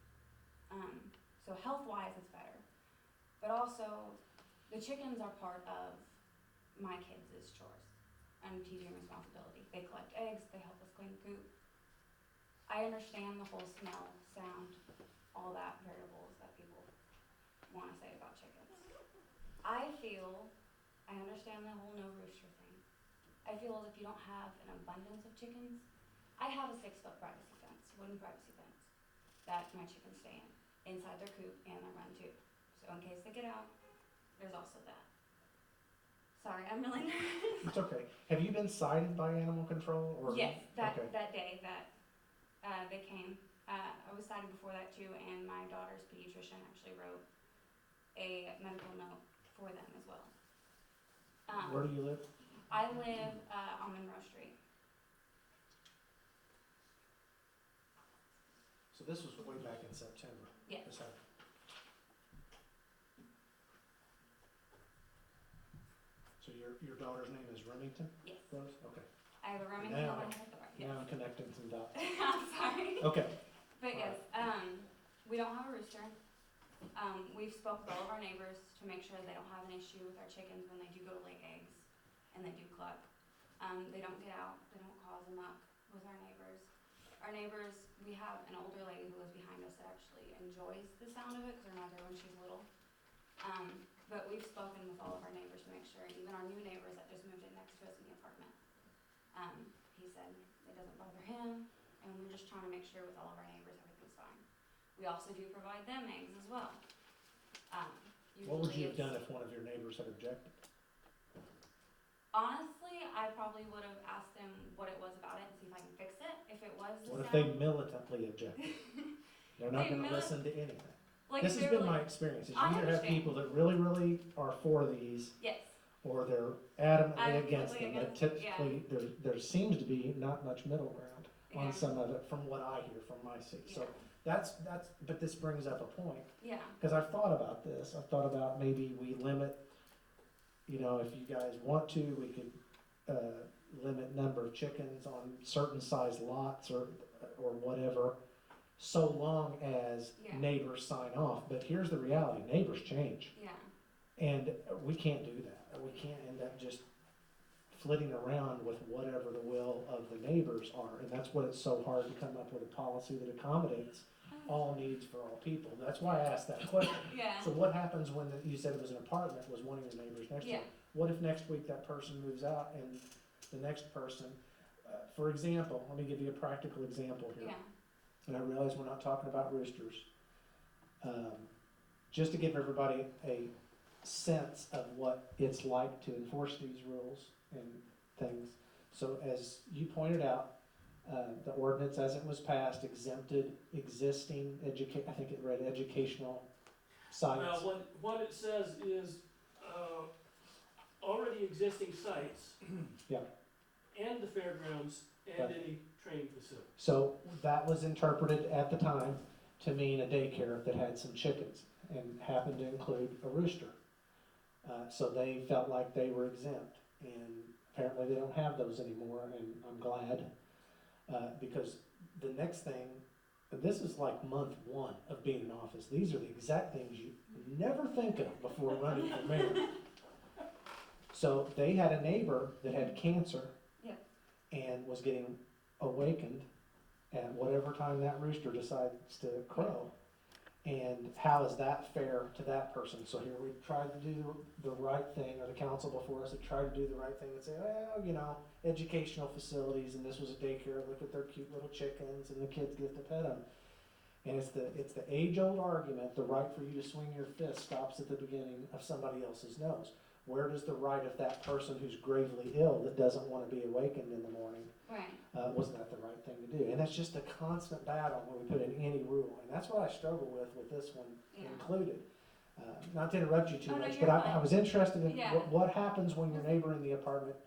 So health wise it's better. But also the chickens are part of my kids' chores and teaching responsibility. They collect eggs, they help us clean the coop. I understand the whole smell, sound, all that variables that people want to say about chickens. I understand the whole no rooster thing. I feel as if you don't have an abundance of chickens. I have a 6-foot privacy fence, wooden privacy fence, that my chickens stay inside their coop and their run too. So in case they get out, there's also that. Sorry, I'm really nervous. It's okay. Have you been cited by animal control or? Yes, that Okay. day that they came. I was cited before that too, and my daughter's pediatrician actually wrote a medical note for them as well. Where do you live? I live on Monroe Street. So this was way back in September. Yes. This happened. So your daughter's name is Remington? Yes. Rose? Okay. I have a Remington Now- and I have a Thor. Yes. Now I'm connecting some dots. I'm sorry. Okay. But yes, we don't have a rooster. We've spoke with all of our neighbors to make sure they don't have an issue with our chickens when they do go to lay eggs and they do cluck. They don't get out, they don't cause a muck with our neighbors. Our neighbors, we have an older lady who lives behind us that actually enjoys the sound of it because her mother when she's little. But we've spoken with all of our neighbors to make sure, even our new neighbors that just moved in next to us in the apartment. He said it doesn't bother him, and we're just trying to make sure with all of our neighbors everything's fine. We also do provide them eggs as well. What would you have usually done it's- if one of your neighbors had objected? Honestly, I probably would have asked them what it was about it and see if I can fix it. If it was the What if they sound, militantly objected? They're not They gonna mili- listen to anything. like This if has they been were my like, experience, is you I either have understand. people that really are for these, yes, or they're adamantly Adamantly against them. But against it, typically, there seems to be not much middle ground yeah, on some of it, from what I hear from my seat. yeah, So that's, but this brings up a point, yeah, because I've thought about this. I've thought about maybe we limit, you know, if you guys want to, we could, limit number of chickens on certain size lots or whatever, so long as Yeah. neighbors sign off. But here's the reality, neighbors change, yeah, and we can't do that. We can't end up just flitting around with whatever the will of the neighbors are, and that's what it's so hard to come up with a policy that accommodates all needs for all people. That's why I asked that question. yeah, So what happens when, you said it was an apartment, was one of your neighbors next to you? yeah, What if next week that person moves out and the next person, for example, let me give you a practical example here. yeah, And I realize we're not talking about roosters. Just to give everybody a sense of what it's like to enforce these rules and things. So as you pointed out, the ordinance as it was passed exempted existing I think it read educational sites. Well, what it says is, already existing sites. Yeah. And the fairgrounds and Right. any training facility. So that was interpreted at the time to mean a daycare that had some chickens and happened to include a rooster. So they felt like they were exempt, and apparently they don't have those anymore, and I'm glad. Because the next thing, this is like month 1 of being in office. These are the exact things you never think of before running for mayor. So they had a neighbor that had cancer yeah, and was getting awakened at whatever time that rooster decides to crow. And how is that fair to that person? So here we tried to do the right thing, or the council before us had tried to do the right thing and say, well, you know, educational facilities, and this was a daycare, look at their cute little chickens, and the kids get to pet them. And it's the age-old argument, the right for you to swing your fist stops at the beginning of somebody else's nose. Where does the right of that person who's gravely ill that doesn't want to be awakened in the morning, right, wasn't that the right thing to do? And that's just a constant battle when we put in any rule, and that's what I struggle with this one yeah, included. Not to interrupt you too Oh, no, much, you're but I fine. was interested in Yeah. what happens when your neighbor in the apartment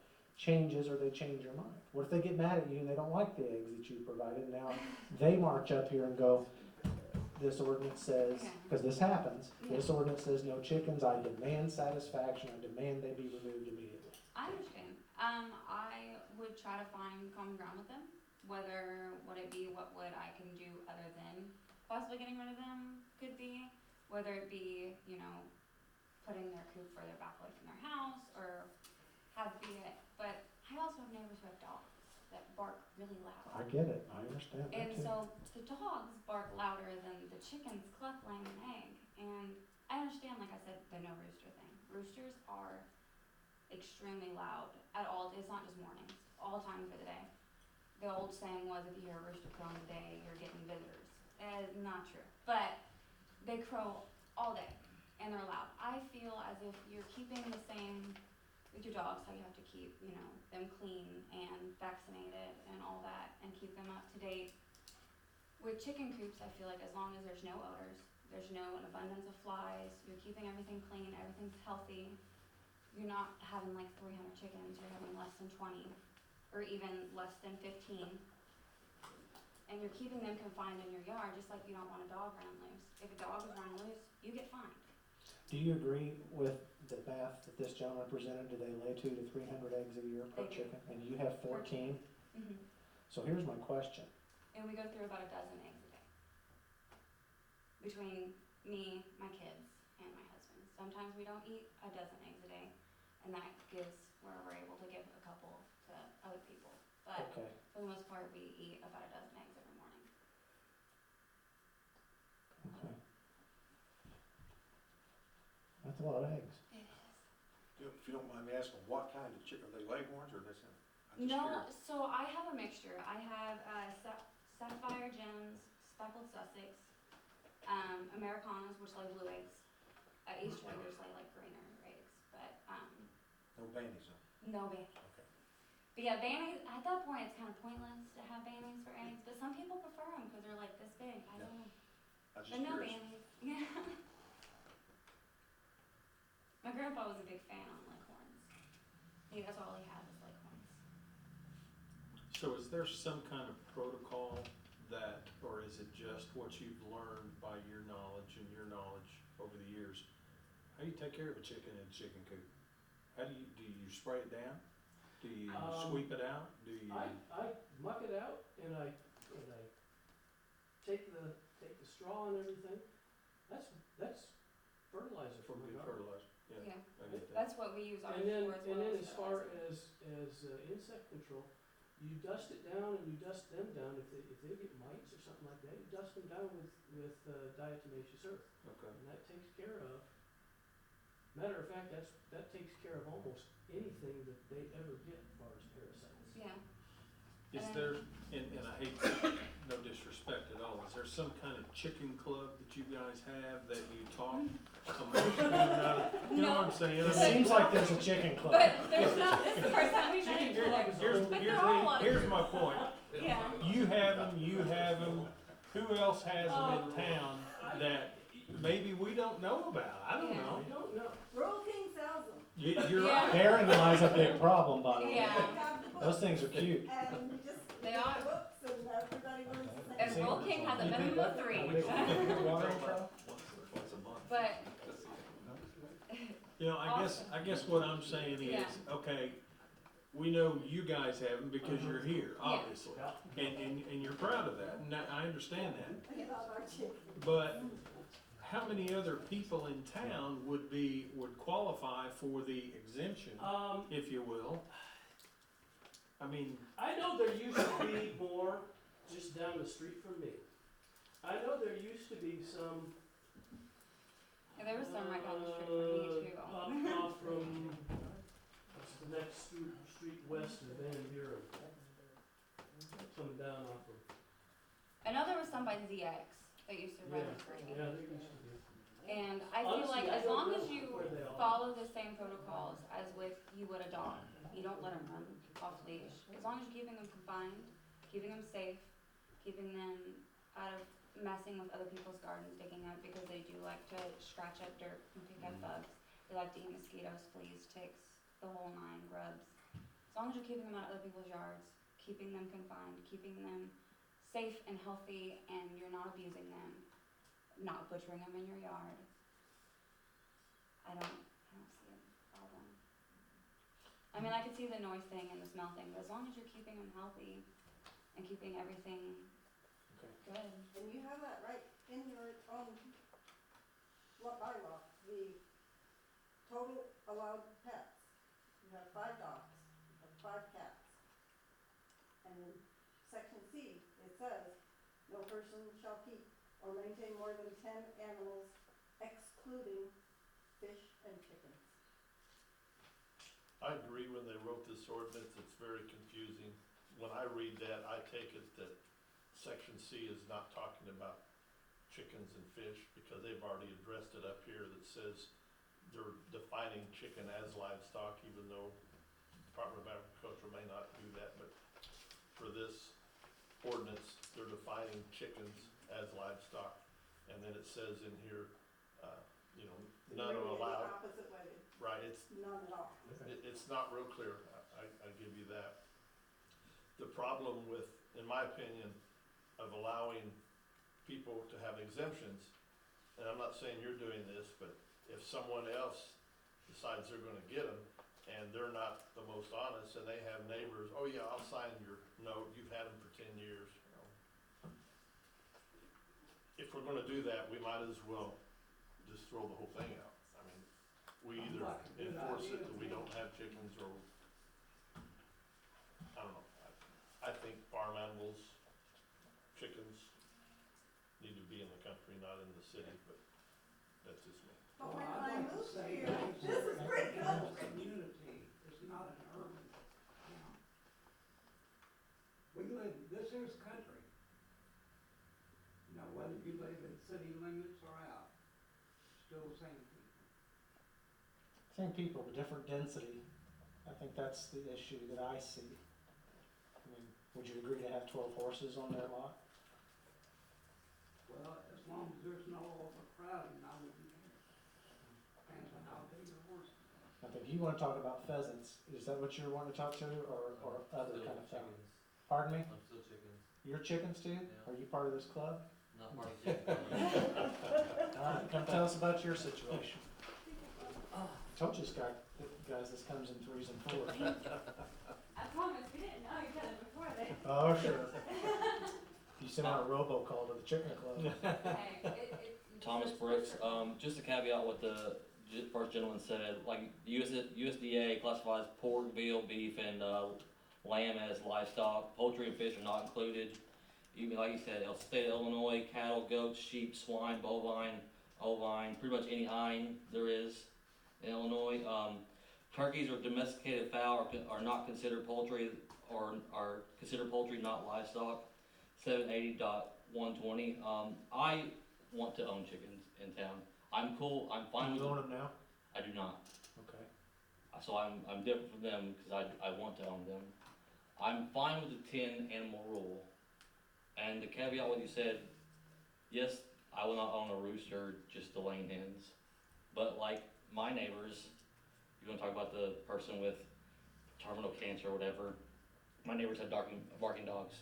changes or they change their mind? What if they get mad at you and they don't like the eggs that you provided? Now they march up here and go, this ordinance says, Okay. because this happens, Yeah. this ordinance says no chickens, I demand satisfaction, I demand they be removed immediately. I understand. I would try to find common ground with them. Whether would it be what would I can do other than possibly getting rid of them could be. Whether it be, putting their coop further back away from their house or have be it. But I also have neighbors who have dogs that bark really loud. I get it, I understand that And too. so the dogs bark louder than the chickens cluck laying an egg. And I understand, like I said, the no rooster thing. Roosters are extremely loud at all. It's not just mornings, all times of the day. The old saying was, if you hear a rooster crow in the day, you're getting visitors. Not true. But they crow all day and they're loud. I feel as if you're keeping the same with your dogs, how you have to keep, them clean and vaccinated and all that and keep them up to date. With chicken coops, I feel like as long as there's no odors, there's an abundance of flies, you're keeping everything clean, everything's healthy, you're not having like 300 chickens, you're having less than 20 or even less than 15. And you're keeping them confined in your yard just like you don't want a dog running loose. If a dog is running loose, you get fined. Do you agree with the math that this gentleman presented? Do they lay 200 to 300 eggs a year per They do. chicken? And you have 14? Mm-hmm. So here's my question. And we go through about a dozen eggs a day. Between me, my kids, and my husband. Sometimes we don't eat a dozen eggs a day, and that gives where we're able to give a couple to other people. But Okay, for the most part, we eat about a dozen eggs every morning. okay. That's a lot of eggs. It is. If you don't mind me asking, what kind of chicken, are they leghorns or are they some? I'm just No, curious. so I have a mixture. I have Sapphire Gems, Speckled Sussex, Americanas, which lay blue eggs. Easterners lay like greener eggs, but No bannies, huh? no bannies. Okay. But yeah, bannies, at that point, it's kind of pointless to have bannies for eggs, but some people prefer them because they're like this big. I don't know. I was But just no curious. bannies. Yeah. My grandpa was a big fan on leghorns. That's all he had was leghorns. So is there some kind of protocol that, or is it just what you've learned by your knowledge and your knowledge over the years? How do you take care of a chicken in a chicken coop? Do you spray it down? Do you sweep it out? Do you? I muck it out and I take the straw and everything. That's fertilizer for my Good garden. fertilizer, yeah. Yeah. I get that. That's what we use ours And then, for as well. as far as insect control, you dust it down and you dust them down. If they get mites or something like that, you dust them down with diatomaceous earth, Okay. and that takes care of. Matter of fact, that takes care of almost anything that they ever get as far as parasites. Yeah. Is And- there, and I hate, no disrespect at all, is there some kind of chicken club that you guys have that you talk amongst one another? You know what I'm saying? It seems like there's a chicken club. But there's not, this is the first time we've done it before. But there are a lot of Here's my point. Yeah. You have them, who else has them in town that maybe we don't know about? I don't Yeah. know. I don't know. Rural King sells them. You're Yeah. right. Therein lies a big problem, by the way. Yeah. Have the books, Those things are cute. and you just They read are. the books and everybody learns the same. And Roll King has a You think minimum of that- 3. you think watering trough? Once a month. But, You know, I guess what I'm saying is, Yeah. okay, we know you guys have them because you're here, obviously. And you're proud of that, and I understand that. I love our chicken. But how many other people in town would qualify for the exemption, if you will? I mean, I know there used to be more just down the street from me. I know there used to be some. yeah, there was some right down the street from me too. Off from, what's the next street west of Van Buren? Coming down off of. I know there was some by ZX that used to run Yeah, free. yeah, there used to be. And I feel Honestly, like I as don't long know as you where they are. follow the same protocols as with you would a dog, you don't let them run off leash. As long as you're keeping them confined, keeping them safe, keeping them out of messing with other people's gardens, digging up because they do like to scratch up dirt and pick up bugs. They like to eat mosquitoes, fleas, ticks, the whole 9, grubs. as long as you're keeping them out of other people's yards, keeping them confined, keeping them safe and healthy, and you're not abusing them, not butchering them in your yard, I don't see a problem. I mean, I could see the noise thing and the smell thing, but as long as you're keeping them healthy and keeping everything Okay. good. And you have that right in your own bylaw, the total allowed pets. You have 5 dogs, you have 5 cats. And in section C, it says, no person shall keep or maintain more than 10 animals excluding fish and chickens. I agree when they wrote this ordinance, it's very confusing. When I read that, I take it that section C is not talking about chickens and fish, because they've already addressed it up here that says they're defining chicken as livestock, even though Department of Agriculture may not do that, but for this ordinance, they're defining chickens as livestock. And then it says in here, you know, none are allowed. The opposite way. Right, it's, None at all. it's not real clear, I give you that. The problem with, in my opinion, of allowing people to have exemptions, and I'm not saying you're doing this, but if someone else decides they're gonna get them, and they're not the most honest, and they have neighbors, oh yeah, I'll sign your note, you've had them for 10 years, you know. If we're gonna do that, we might as well just throw the whole thing out. I mean, we either enforce it that we don't have chickens, or, I don't know. I think farm animals, chickens, need to be in the country, not in the city, but that's just me. But when I'd I like to moved say here, that this is pretty it's a country. community, it's not an urban town. This is country. You know, whether you live in city limits or out, still the same people. Same people, but different density. I think that's the issue that I see. I mean, would you agree to have 12 horses on their lot? Well, as long as there's no overcrowding, I wouldn't care. Depends on how big your horse is. I think you wanna talk about pheasants. Is that what you're wanting to talk to, or other Still kind of thing? chickens. Pardon me? I'm still chickens. You're chickens too? Yeah. Are you part of this club? Not part of the chicken. Alright, come tell us about your situation. I told you this guy, guys, this comes in 3s and 4s. I promise, we didn't know each other before this. Oh, sure. You sent out a robocall to the chicken club. Hey, Thomas Brooks, just a caveat what the first gentleman said, like USDA classifies pork, veal, beef, and lamb as livestock. Poultry and fish are not included. Even like you said, state of Illinois, cattle, goats, sheep, swine, bovine, ovine, pretty much any hind there is in Illinois. Turkeys or domesticated fowl are not considered poultry, or are considered poultry, not livestock. 780.120. I want to own chickens in town. I'm cool. I'm fine with You own them. them now? I do not. Okay. So I'm different from them because I want to own them. I'm fine with the 10 animal rule. And the caveat what you said, yes, I will not own a rooster, just the laying hens. But like my neighbors, you're gonna talk about the person with terminal cancer or whatever, my neighbors have barking dogs.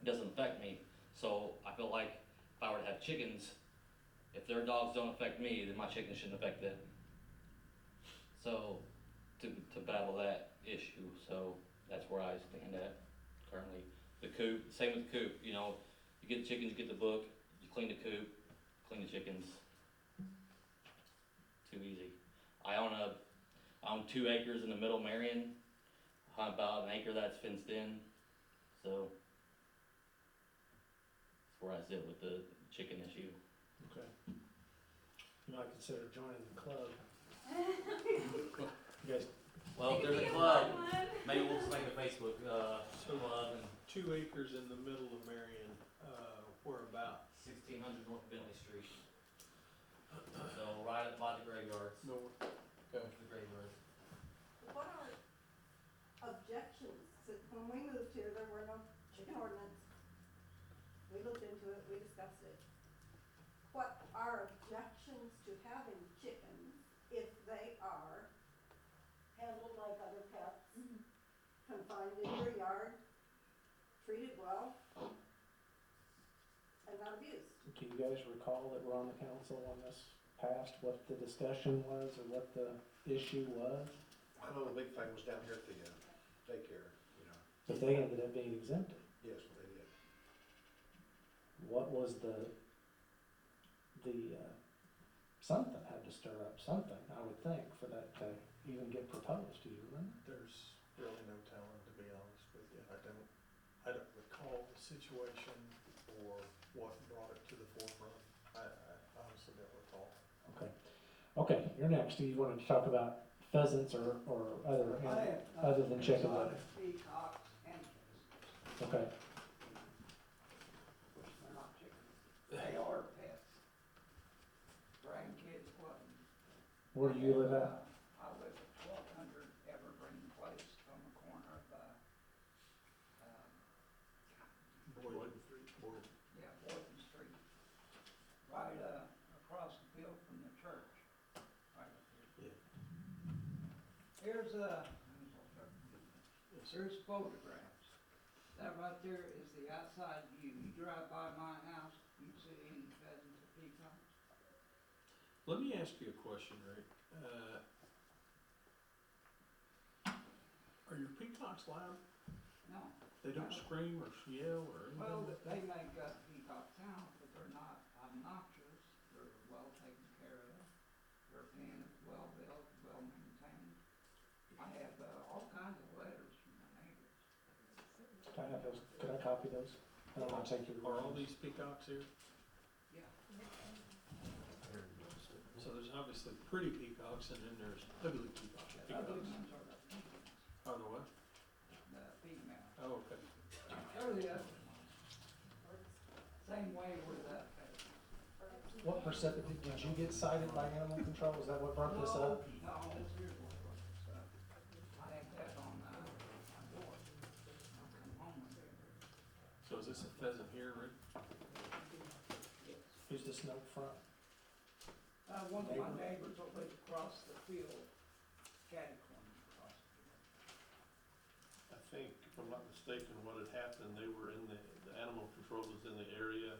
It doesn't affect me. So I feel like if I were to have chickens, if their dogs don't affect me, then my chickens shouldn't affect them. So to battle that issue, so that's where I stand at currently. The coop, same with the coop, you know, you get the chickens, you get the book, you clean the coop, clean the chickens. Too easy. I own 2 acres in the middle of Marion, about an acre that's fenced in, so that's where I sit with the chicken issue. Okay. You might consider joining the club. You guys, Well, if there's a club, maybe we'll just make a Facebook club and 2 acres in the middle of Marion, where about? 1600 North Bentley Street. So right by the graveyards. North. The graveyards. What are objections? So when we moved here, there were no chicken ordinance. We looked into it, we discussed it. What are objections to having chickens if they are handled like other pets confined in your yard, treated well, and not abused. Do you guys recall that we're on the council when this passed, what the discussion was or what the issue was? I know the big thing was down here at the daycare, you know. But they ended up being exempted. Yes, what they did. What was the, something had to stir up something, I would think, for that to even get proposed, do you remember? There's really no telling, to be honest with you. I don't recall the situation or what brought it to the forefront. I honestly don't recall. Okay, okay, you're next. Do you want to talk about pheasants or other, other than chickens? Peacocks and pheasants, Okay, which they're not chickens. They are pets. Grandkids wasn't. where do you live at? I live at 1200 Evergreen Place on the corner of, Boyd. yeah, Boyden Street. Right, across the field from the church, right up here. Yeah. Here's here's photographs. That right there is the outside view. You drive by my house, you see any pheasants or peacocks? Let me ask you a question, Rick. Are your peacocks loud? No. They don't scream or yell or anything? Well, they make peacock sounds, but they're not obnoxious. They're well taken care of. Their pen is well built, well maintained. I have all kinds of letters from my neighbors. Can I have those, could I copy those? I don't want to take your. Are all these peacocks here? Yeah. So there's obviously pretty peacocks and then there's ugly peacocks. The ugly ones are the females. Are the what? The female. Oh, okay. They're the ugly ones. Same way with pheasants. What precipitate, did you get cited by animal control? Is that what brought this up? No, this here's what brought this up. I had that on my door. I'll come home with it. So is this a pheasant here, Rick? Yes. Who's this note from? One of my neighbors will live across the field, catty corner across the field. I think, if I'm not mistaken, what had happened, they were in the animal control was in the area,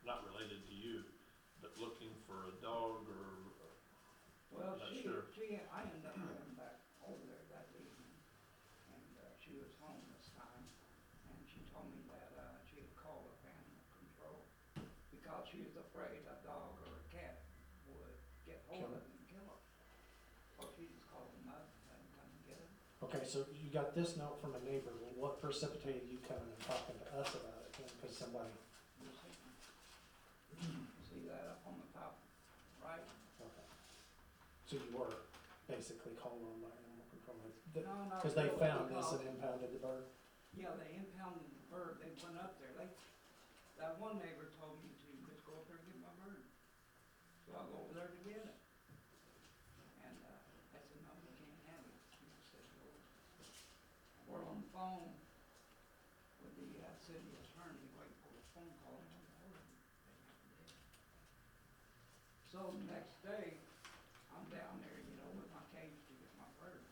not related to you, but looking for a dog or, Well, not I sure. ended up going back over there that evening, and, she was home this time, and she told me that, she had called up animal control because she was afraid a dog or a cat would get hold of it and kill her. So she just called them up and had them come and get it. Okay, so you got this note from a neighbor. What precipitated you coming and talking to us about it? Because somebody, See that up on the top, right? okay. So you were basically called on by animal control? No, not Because they really, found this because- and impounded the bird? Yeah, they impounded the bird, they went up there, that one neighbor told me to just go up there and get my bird. So I'll go over there to get it. And, I said, no, you can't have it, she said, well, we're on the phone with the, city attorney, waiting for a phone call, and I ordered it. So the next day, I'm down there, you know, with my cage to get my bird.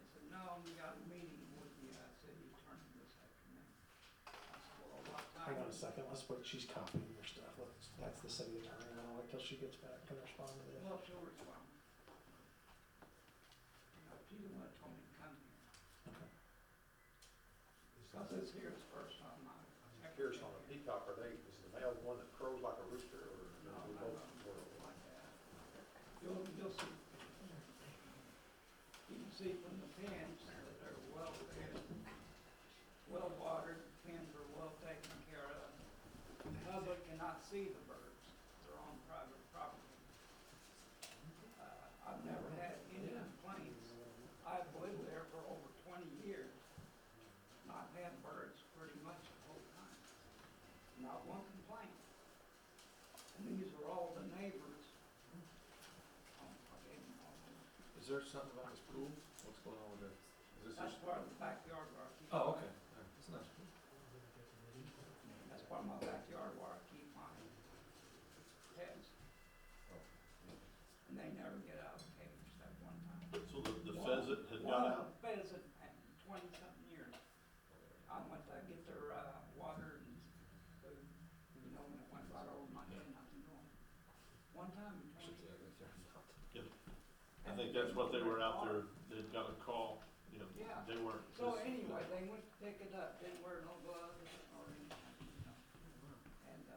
They said, no, we got a meeting with the, city attorney this afternoon. I said, well, what time? Hang on a second, let's put, she's copying your stuff. That's the city attorney, and I'll wait till she gets back and respond to this. Well, she'll respond. You know, she's the one that told me to come here. Okay. Because this here is the first time I. I'm curious on a peacock, are they, is the male one that crows like a rooster or? No, we no, both no, or- like that. You'll see. You can see from the pens that they're well fed, well watered, pens are well taken care of. The public cannot see the birds, they're on private property. I've never had any complaints. I've lived there for over 20 years. And I've had birds pretty much the whole time. Not one complaint. And these are all the neighbors. I gave them all those. Is there something about this pool? What's going on with this? Is this That's just? part of the backyard where I keep. Oh, okay. That's nice. That's part of my backyard where I keep my pets. And they never get out of the cage that one time. so the pheasant had got out? One pheasant, 20-something years think that's what they were out there, they'd got a call, you know, Yeah. they weren't. So anyway, they went to pick it up, didn't wear no gloves or anything, you know. And,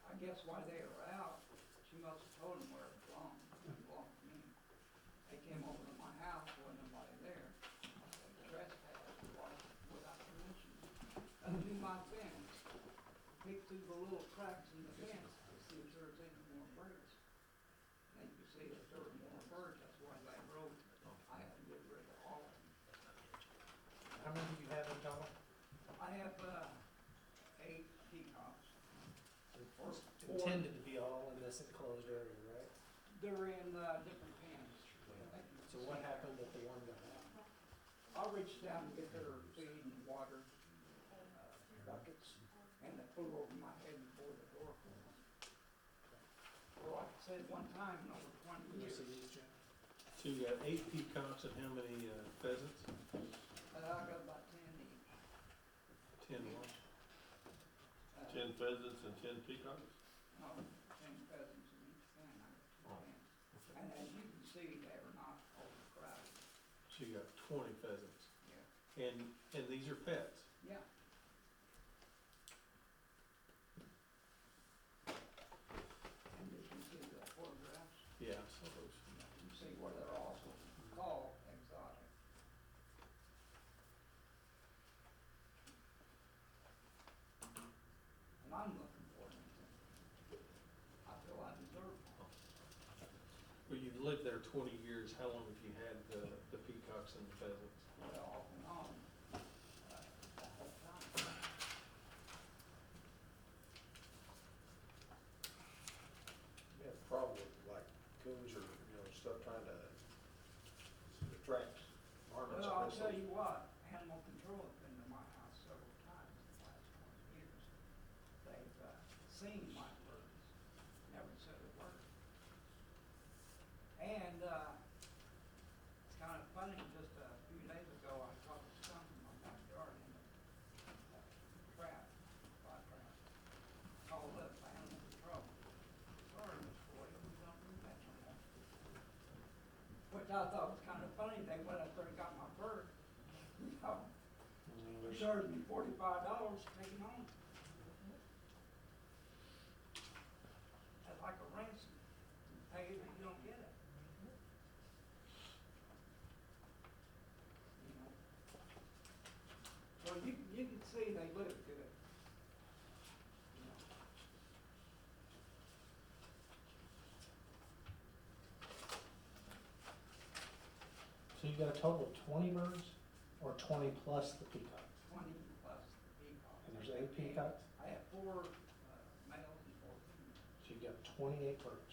I guess while they were out, she must have told them where it belonged, it belonged to me. They came over to my house, wasn't nobody there. They trespassed without permission. Undo my fence, pick through the little cracks in the fence to see if there was any more birds. And you see if there were more birds, that's why they wrote, I had to get rid of all of them. How many do you have in total? I have, 8 peacocks. Intended to be all in this enclosed area, right? They're in, different pens. So what happened if the one got out? I reached down to get their feed and water, buckets, and they flew over my head before the door closed. Well, like I said, one time in over 20 Can you years, see these, Jim? So you got 8 peacocks and how many, pheasants? I got about 10 each. 10 what? Uh, 10 pheasants and 10 peacocks? No, 10 pheasants in each pen, I got 2 pens. And as you can see, they were not overcrowded. So you got 20 pheasants. Yeah. And these are pets? Yeah. And you can see the photographs. Yeah, I saw those. You see where they're also called exotic. And I'm looking for them. I feel I deserve one. Well, you've lived there 20 years, how long have you had the peacocks and the pheasants? Well, off and on, the whole time. You have a problem with like coons or, you know, stuff trying to attract varmints? Well, I'll tell you what, animal control has been to my house several times in the last 20 years. They've, seen my birds, never said a word. And, it's kind of funny, just a few days ago, I caught a skunk in my backyard in a trap, fly trap. Called up animal control. Sorry, Miss Floyd, we don't do that no more. Which I thought was kind of funny, they went up there and got my bird. You know, they charged me $45 to take him home. That's like a ransom. You pay it or you don't get it. You know. So you can see they live good. You know. So you got a total of 20 birds, or 20 plus the peacocks? 20 plus the peacocks. And there's 8 peacocks, I have 4 males and 4 females. so you got 28 birds.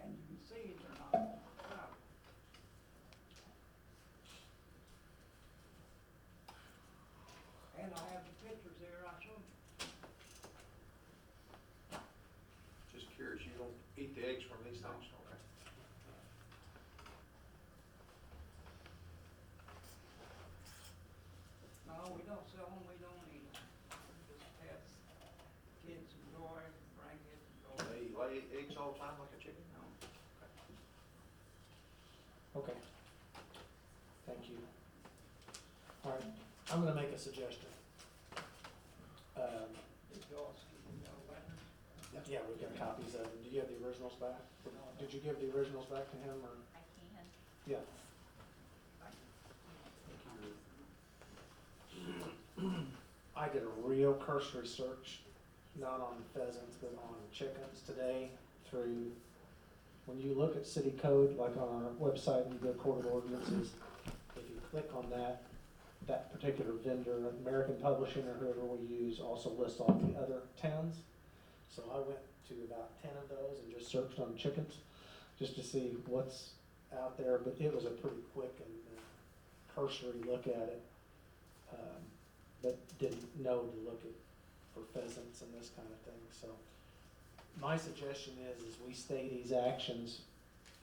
And you can see they're not overcrowded. And I have the pictures there, I showed you. Just curious, you don't eat the eggs from these things, okay? No, we don't sell them, we don't eat them. Just pets. Kids enjoy, grandkids enjoy. They lay eggs all the time like a chicken? No. Okay. Thank you. All right, I'm gonna make a suggestion. Did y'all see the letters? Yeah, we've got copies of them. Do you have the originals back? Did you give the originals back to him, or? I can. Yeah. I did a real cursory search, not on pheasants, but on chickens today through, when you look at city code, like on our website, and you go court of ordinances, if you click on that, that particular vendor, American Publishing or whoever we use, also lists all the other towns. So I went to about 10 of those and just searched on chickens, just to see what's out there, but it was a pretty quick and cursory look at it. But didn't know to look at for pheasants and this kind of thing, so. My suggestion is we stay these actions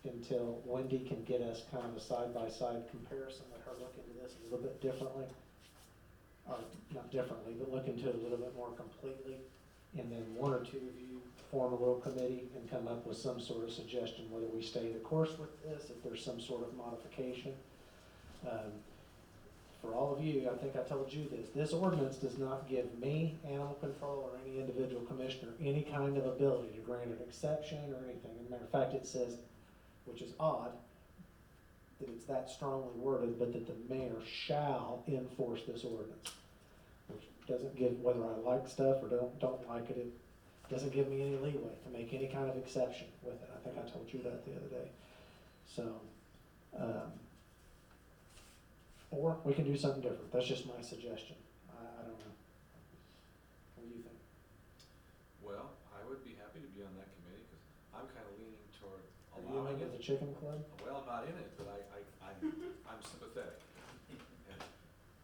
until Wendy can get us kind of a side-by-side comparison, let her look into this a little bit differently. Or, not differently, but look into it a little bit more completely, and then one or two of you form a little committee and come up with some sort of suggestion, whether we stay the course with this, if there's some sort of modification. For all of you, I think I told you this ordinance does not give me, animal control, or any individual commissioner any kind of ability to grant an exception or anything. As a matter of fact, it says, which is odd, that it's that strongly worded, but that the mayor shall enforce this ordinance. Which doesn't give, whether I like stuff or don't like it, it doesn't give me any leeway to make any kind of exception with it. I think I told you that the other day. So, or we can do something different. That's just my suggestion. I don't know. What do you think? Well, I would be happy to be on that committee, because I'm kind of leaning toward Are you allowing in it. with the chicken club? Well, I'm not in it, but I'm sympathetic. And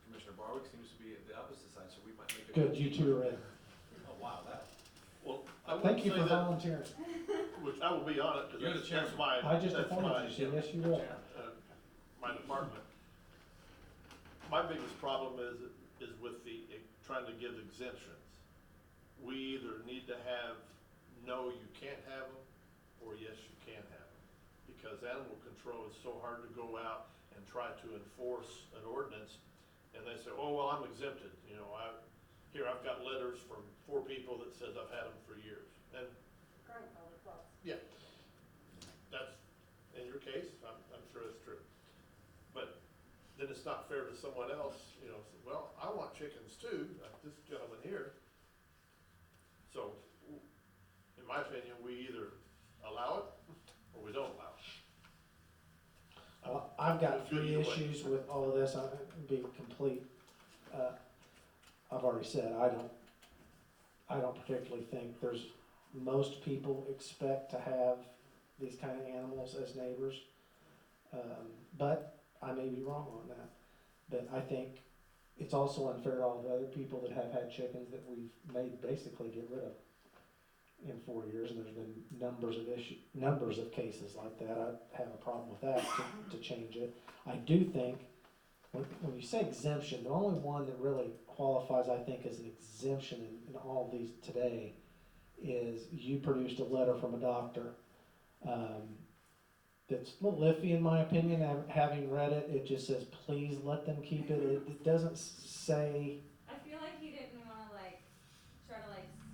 Commissioner Barwick seems to be at the opposite side, so we might make a. Good, you two are in. Oh, wow, that. Well, I Thank wouldn't you say for that, volunteering. which I will be on it, You're the because that's chairman. my, I just that's appointed my, you, so yes, you will. my department. My biggest problem is with the, trying to give exemptions. We either need to have, no, you can't have them, or yes, you can have them. Because animal control is so hard to go out and try to enforce an ordinance, and they say, oh, well, I'm exempted, you know, I've got letters from 4 people that says I've had them for years, and Grandfather clock. yeah, that's, in your case, I'm sure that's true. But then it's not fair to someone else, you know, say, well, I want chickens too, like this gentleman here. So, in my opinion, we either allow it or we don't allow it. I've got Feel 3 either way. issues with all of this. I'm being complete. I've already said, I don't particularly think most people expect to have these kind of animals as neighbors. But I may be wrong on that. But I think it's also unfair to all the other people that have had chickens that we've made basically get rid of in 4 years, and there's been numbers of cases like that. I have a problem with that to change it. I do think, when you say exemption, the only one that really qualifies, I think, as an exemption in all these today is you produced a letter from a doctor that's a little iffy in my opinion. Having read it, it just says, please let them keep it. It doesn't say, I feel like he didn't wanna try to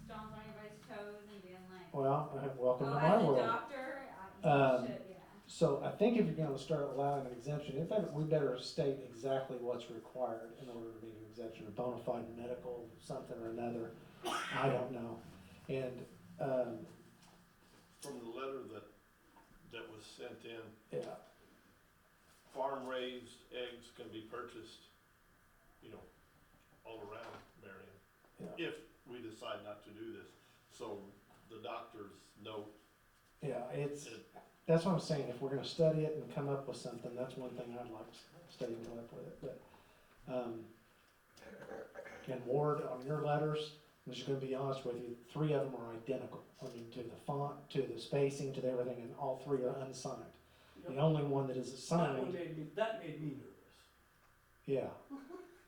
stomp on anybody's toes and being like, well, welcome oh, to my as a world. doctor, Um, shit, yeah. So I think if you're gonna start allowing an exemption, in fact, we better state exactly what's required in order to meet an exemption, a bona fide medical, something or another. I don't know. And, From the letter that was sent in, yeah, farm-raised eggs can be purchased, you know, all around Marion, yeah, if we decide not to do this. So the doctors know. yeah, that's what I'm saying. If we're gonna study it and come up with something, that's one thing I'd like to study and come up with it, but, and Ward, on your letters, I'm just gonna be honest with you, 3 of them are identical. I mean, to the font, to the spacing, to everything, and all 3 are unsigned. The only one that is That one signed, made me nervous. yeah.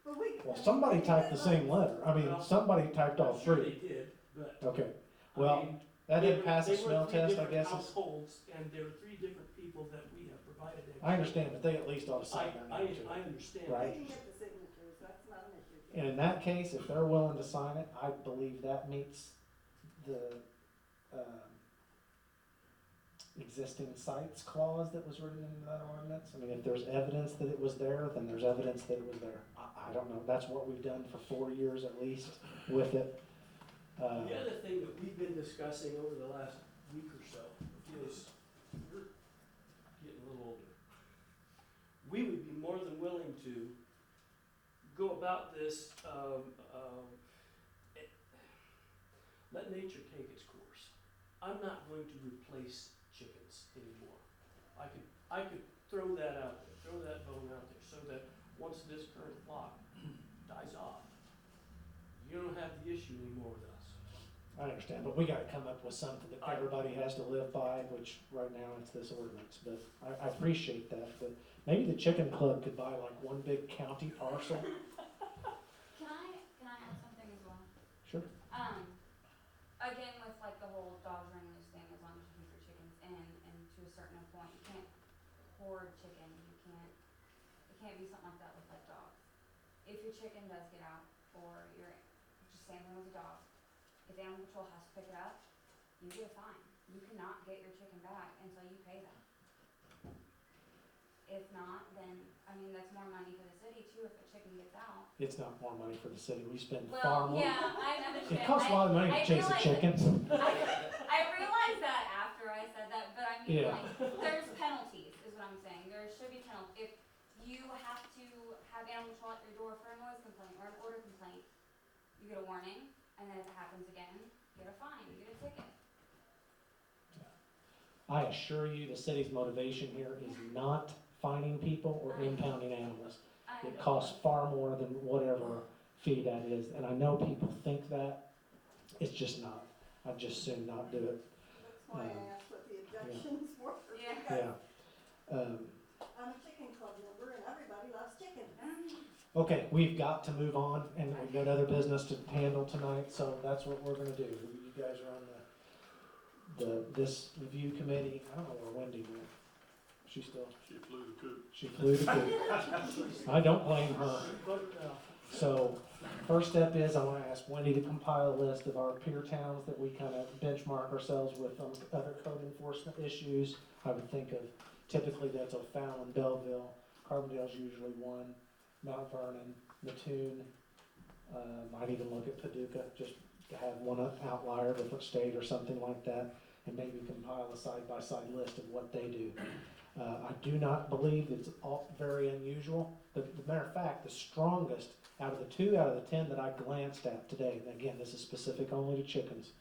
But we. Well, somebody typed the same letter. I mean, Well, somebody typed all I'm sure 3. they did, but, Okay, I well, mean, that they didn't were- pass the they were smell 3 test, I different guess. It's- households, and there were 3 different people that we have provided. I understand, but they at least ought to sign their I name to it. understand. Right. We can get the signatures, that's not an issue. And in that case, if they're willing to sign it, I believe that meets the, existing sites clause that was written into that ordinance. I mean, if there's evidence that it was there, then there's evidence that it was there. I don't know, that's what we've done for 4 years at least with it. The other thing that we've been discussing over the last week or so is, we're getting a little older. We would be more than willing to go about this, let nature take its course. I'm not going to replace chickens anymore. I could throw that out there, throw that bone out there, so that once this current flock dies off, you don't have the issue anymore with us. I understand, but we gotta come up with something that everybody has to live by, which right now it's this ordinance, but I appreciate that, but maybe the chicken club could buy like one big county parcel. Can I add something as well? Sure. again, with like the whole dogs running loose thing, as long as you keep your chickens in, and to a certain point, you can't hoard chickens, it can't be something like that with like dogs. If your chicken does get out, or you're, just same thing with a dog, if animal control has to pick it up, you get a fine. You cannot get your chicken back until you pay them. If not, then, I mean, that's more money for the city too, if a chicken gets out. It's not more money for the city, we spend Well, far more. yeah, I understand. It costs a lot of money to chase a chicken. I realized that after I said that, but I mean, Yeah. like, there's penalties, is what I'm saying. There should be penalties. If you have to have animal control at your door for a noise complaint or an odor complaint, you get a warning, and then if it happens again, you get a fine, you get a ticket. I assure you, the city's motivation here is not fining people or impounding animals. It costs far more than whatever fee that is, and I know people think that, it's just not. I'd just soon not do it. That's why I asked what the objections were. Yeah. Yeah. I'm a chicken club member and everybody loves chicken. Okay, we've got to move on, and we've got other business to handle tonight, so that's what we're gonna do. You guys are on this review committee. I don't know where Wendy went. She flew the coop. She flew the coop. I don't blame her. So, first step is I wanna ask Wendy to compile a list of our peer towns that we kinda benchmark ourselves with on other code enforcement issues. I would think of, typically that's O'Fallon, Belleville, Carbondale's usually one, Mount Vernon, Mattoon, might even look at Paducah, just to have one outlier, different state or something like that, and maybe compile a side-by-side list of what they do. I do not believe it's all very unusual. The matter of fact, the strongest out of the 2 out of the 10 that I glanced at today, and again, this is specific only to chickens,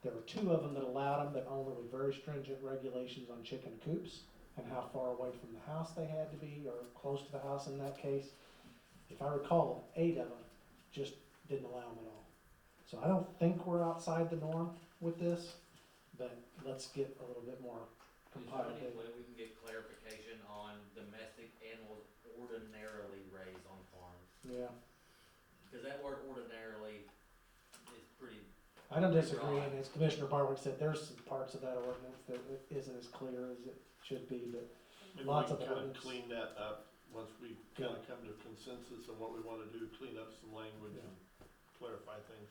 there were 2 of them that allowed them, but only with very stringent regulations on chicken coops and how far away from the house they had to be, or close to the house in that case. If I recall, 8 of them just didn't allow them at all. So I don't think we're outside the norm with this, but let's get a little bit more compiled. Is there any way we can get clarification on domestic animals ordinarily raised on farms? Yeah. Because that word ordinarily is pretty. I don't disagree, and as Commissioner Barwick said, there's some parts of that ordinance that isn't as clear as it should be, but Maybe lots we of can kind of ordinance. clean that up, once we kind of come to consensus on what we want to do, clean up some language and clarify things.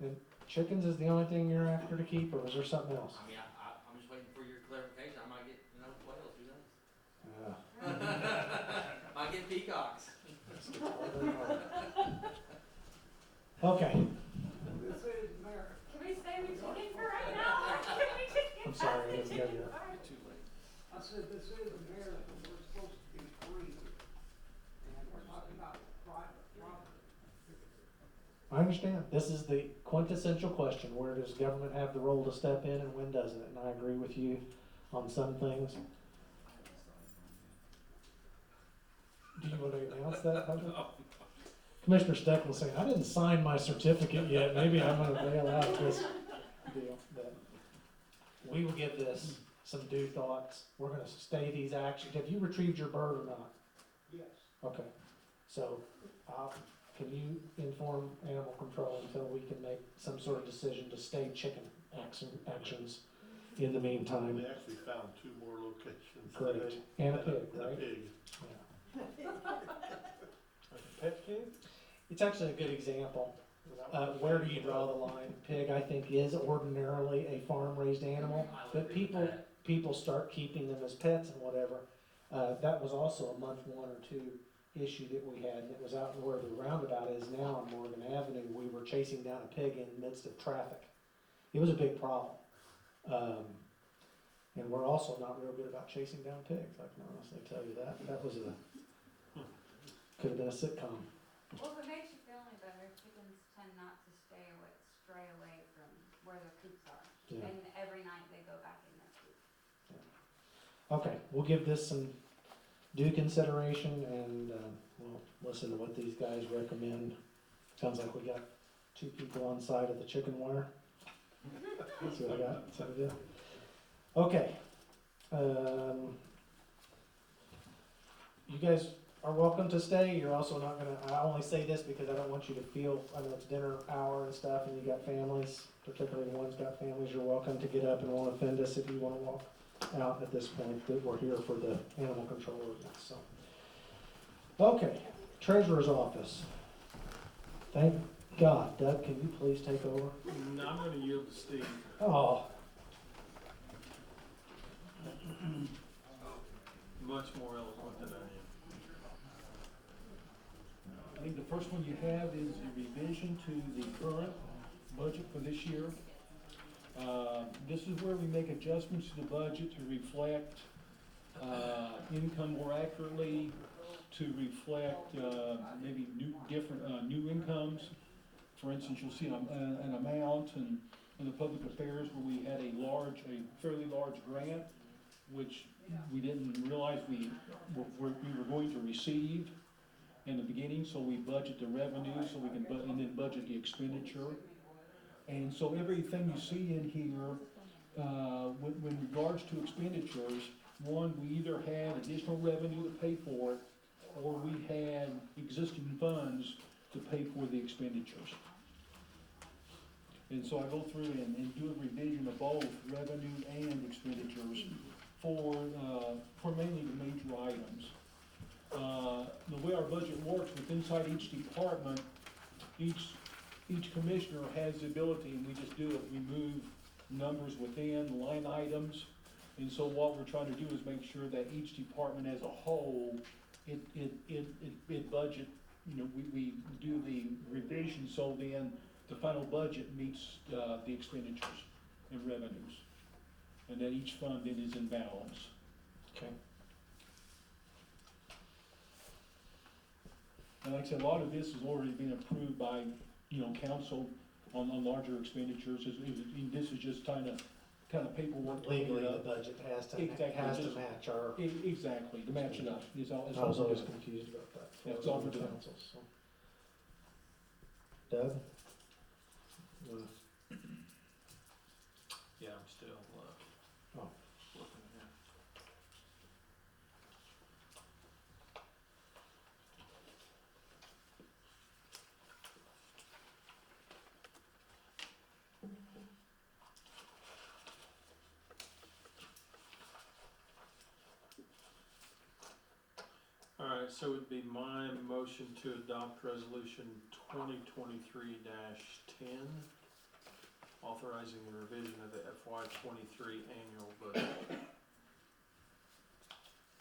And chickens is the only thing you're after to keep, or was there something else? I mean, I'm just waiting for your clarification. I might get, what else, who knows? Might get peacocks. Okay, This is America. Can we stay with chicken for right now, or can we just get I'm back sorry, I to didn't get chicken you. part? I said, this is America, we're supposed to be free. And we're talking about private property. I understand. This is the quintessential question. Where does government have the role to step in and when doesn't it? And I agree with you on some things. Do you want to announce that, Patrick? Commissioner Steckles saying, I didn't sign my certificate yet. Maybe I'm going to bail out this deal. But we will give this some due thoughts. We're going to stay these actions. Have you retrieved your bird or not? Yes. Okay. So, can you inform animal control until we can make some sort of decision to stay chicken actions in the meantime? They actually found 2 more locations. Correct. today. And a pig, And a right? pig. Yeah. Pet cave? It's actually a good example. Where do you draw the line? Pig, I think, is ordinarily a farm-raised animal, but people start keeping them as pets and whatever. That was also a month 1 or 2 issue that we had, and it was out where the roundabout is now on Morgan Avenue. We were chasing down a pig in the midst of traffic. It was a big problem. And we're also not real good about chasing down pigs, I can honestly tell you that. That was could have been a sitcom. Well, if it makes you feel any better, chickens tend not to stray away from where their coops are. Yeah. And every night they go back in their coop. Okay, we'll give this some due consideration, and we'll listen to what these guys recommend. Sounds like we got 2 people on side of the chicken wire. See what I got? Is that it? Okay. You guys are welcome to stay. You're also not gonna, I only say this because I don't want you to feel, I know it's dinner hour and stuff and you got families, particularly the ones got families, you're welcome to get up and won't offend us if you wanna walk out at this point, that we're here for the animal control ordinance, so. Okay, treasurer's office. Thank God. Doug, can you please take over? No, I'm gonna yield to Steve. Oh, Much more eloquent than I am. I think the first one you have is a revision to the current budget for this year. This is where we make adjustments to the budget to reflect, income more accurately, to reflect, maybe new incomes. For instance, you'll see an amount in the public affairs where we had a fairly large grant, which we didn't realize we were going to receive in the beginning, so we budget the revenue, so we can, and then budget the expenditure. And so everything you see in here, with regards to expenditures, one, we either had additional revenue to pay for it, or we had existing funds to pay for the expenditures. And so I go through and do a revision of both revenue and expenditures for mainly the major items. The way our budget works, with inside each department, each commissioner has the ability, and we just do it, we move numbers within line items. And so what we're trying to do is make sure that each department as a whole, it budget, we do the revision, so then the final budget meets the expenditures and revenues. And that each fund then is in balance. okay. And like I said, a lot of this has already been approved by, council on larger expenditures. This is just kind of paperwork. Legally, the budget has to Exactly, match our. Exactly, to match it up. I was always confused about that. Yeah, it's all for the councils, so. Doug? Yeah, I'm still, Oh. looking here. All right, so it'd be my motion to adopt resolution 2023-10, authorizing the revision of the FY 23 annual budget.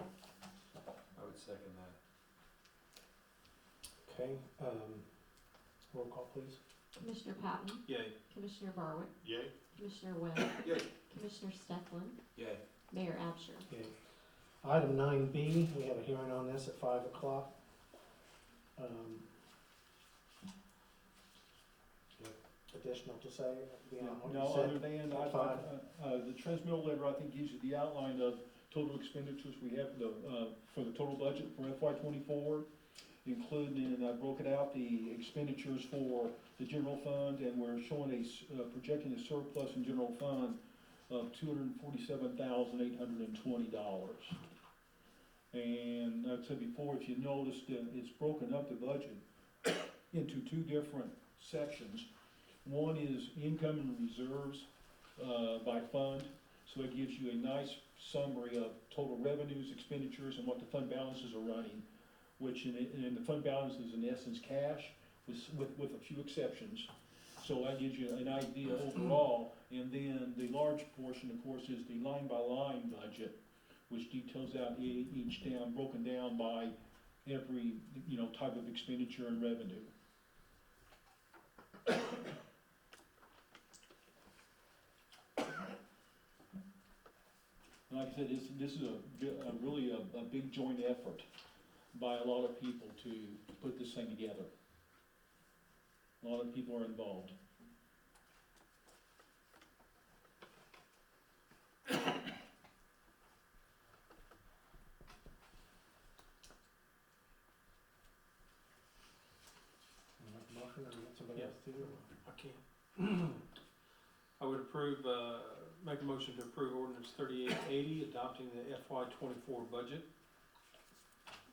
I would second that. Okay, roll call please. Commissioner Patton, Yay. Commissioner Barwick, Yay? Commissioner Webb, Yay. Commissioner Stefan, Yay. Mayor Absher. Okay. Item 9B, we have a hearing on this at 5 o'clock. Additional to say beyond what you No, said? other than, at 5? the transmittal letter, I think, gives you the outline of total expenditures we have for the total budget for FY 24, including, and I broke it out, the expenditures for the general fund, and we're showing projecting a surplus in general fund of $247,820. And I've said before, if you noticed, it's broken up the budget into two different sections. One is income and reserves by fund, so it gives you a nice summary of total revenues, expenditures, and what the fund balances are running, which in the fund balance is in essence cash, with a few exceptions. So that gives you an idea overall, and then the large portion, of course, is the line-by-line budget, which details out each broken down by every, type of expenditure and revenue. Like I said, this is really a big joint effort by a lot of people to put this thing together. A lot of people are involved. Motion, or you want somebody Yeah. else to do it? I can't. I would approve, make a motion to approve ordinance 3880, adopting the FY 24 budget.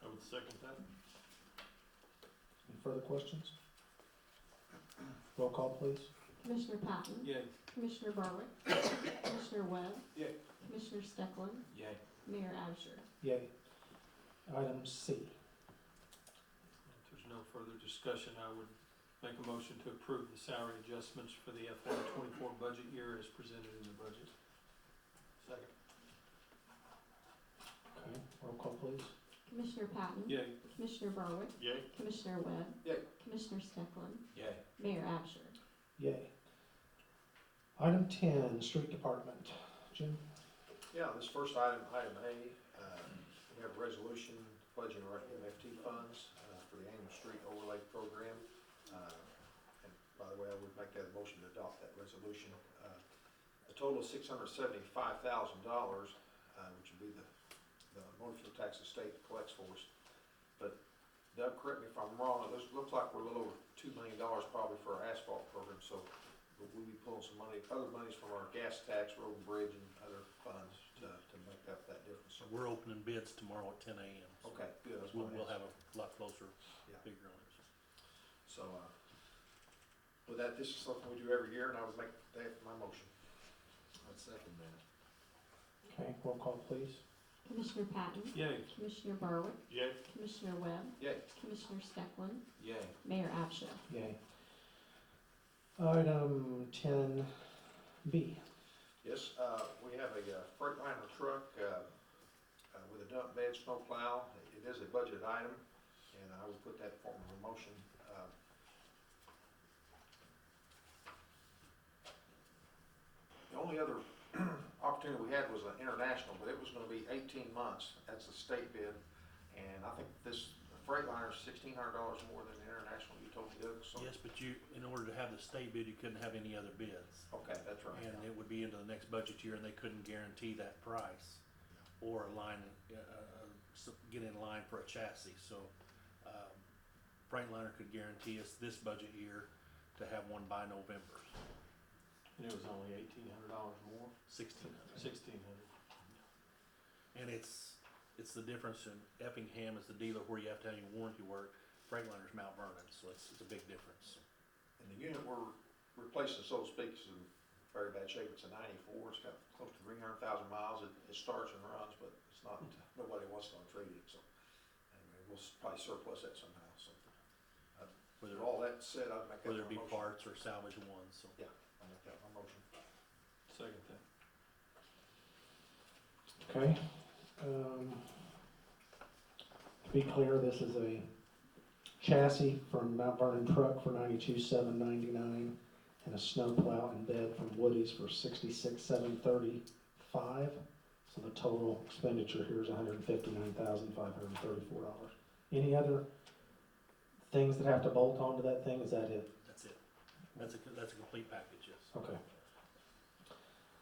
I would second that. Any further questions? Roll call, please. Commissioner Patton? Yay. Commissioner Barwick? Commissioner Webb? Yay. Commissioner Stecklin? Yay. Mayor Absher? Yay. Item C. If there's no further discussion, I would make a motion to approve the salary adjustments for the FY '24 budget year as presented in the budget. Second. Okay, roll call, please. Commissioner Patton? Yay. Commissioner Barwick? Yay. Commissioner Webb? Yay. Commissioner Stecklin? Yay. Mayor Absher? Yay. Item 10, Street Department. Jim? Yeah, this first item, item A, we have a resolution pledging our MFT funds for the annual street overlay program. And by the way, I would make that a motion to adopt that resolution. A total of $675,000, which would be the motor fuel tax the state collects for us. But Doug, correct me if I'm wrong, it looks like we're a little over $2 million probably for our asphalt program, so we'll be pulling some money, other monies from our gas tax, road and bridge, and other funds to make up that difference. So we're opening bids tomorrow at 10 a.m. so Okay, good. That's We'll, what I we'll asked. have a lot closer Yeah. figure on it. So, with that, this is something we do every year, and I would make that my motion. I'd second that. Okay, roll call, please. Commissioner Patton? Yay. Commissioner Barwick? Yay. Commissioner Webb? Yay. Commissioner Stecklin? Yay. Mayor Absher? Yay. Item 10B. Yes, we have a Freightliner truck with a dump bed snowplow. It is a budgeted item, and I would put that form of a motion. The only other opportunity we had was an international, but it was gonna be 18 months. That's a state bid, and I think this Freightliner is $1,600 more than the international you told me, Doug, so. Yes, but in order to have the state bid, you couldn't have any other bids. Okay, that's right. And it would be into the next budget year, and they couldn't guarantee that price or get in line for a chassis. So Freightliner could guarantee us this budget year to have one by November. And it was only $1,800 more? 1,600. 1,600. And it's the difference in Effingham is the dealer where you have to have your warranty work. Freightliner's Mount Vernon, so it's a big difference. And the unit we're replacing, so to speak, is in very bad shape. It's a 94. It's got close to 300,000 miles. It starts and runs, but it's not, nobody wants to trade it, so. Anyway, we'll probably surplus that somehow, so. With all that said, I'd make that Whether my it be motion. parts or salvage ones, so. Yeah, I'll make that my motion. Second that. Okay. To be clear, this is a chassis from Mount Vernon truck for $92,799 and a snowplow and bed from Woody's for $66,735. So the total expenditure here is $159,534. Any other things that have to bolt onto that thing? Is that it? That's it. That's a complete package, yes. Okay.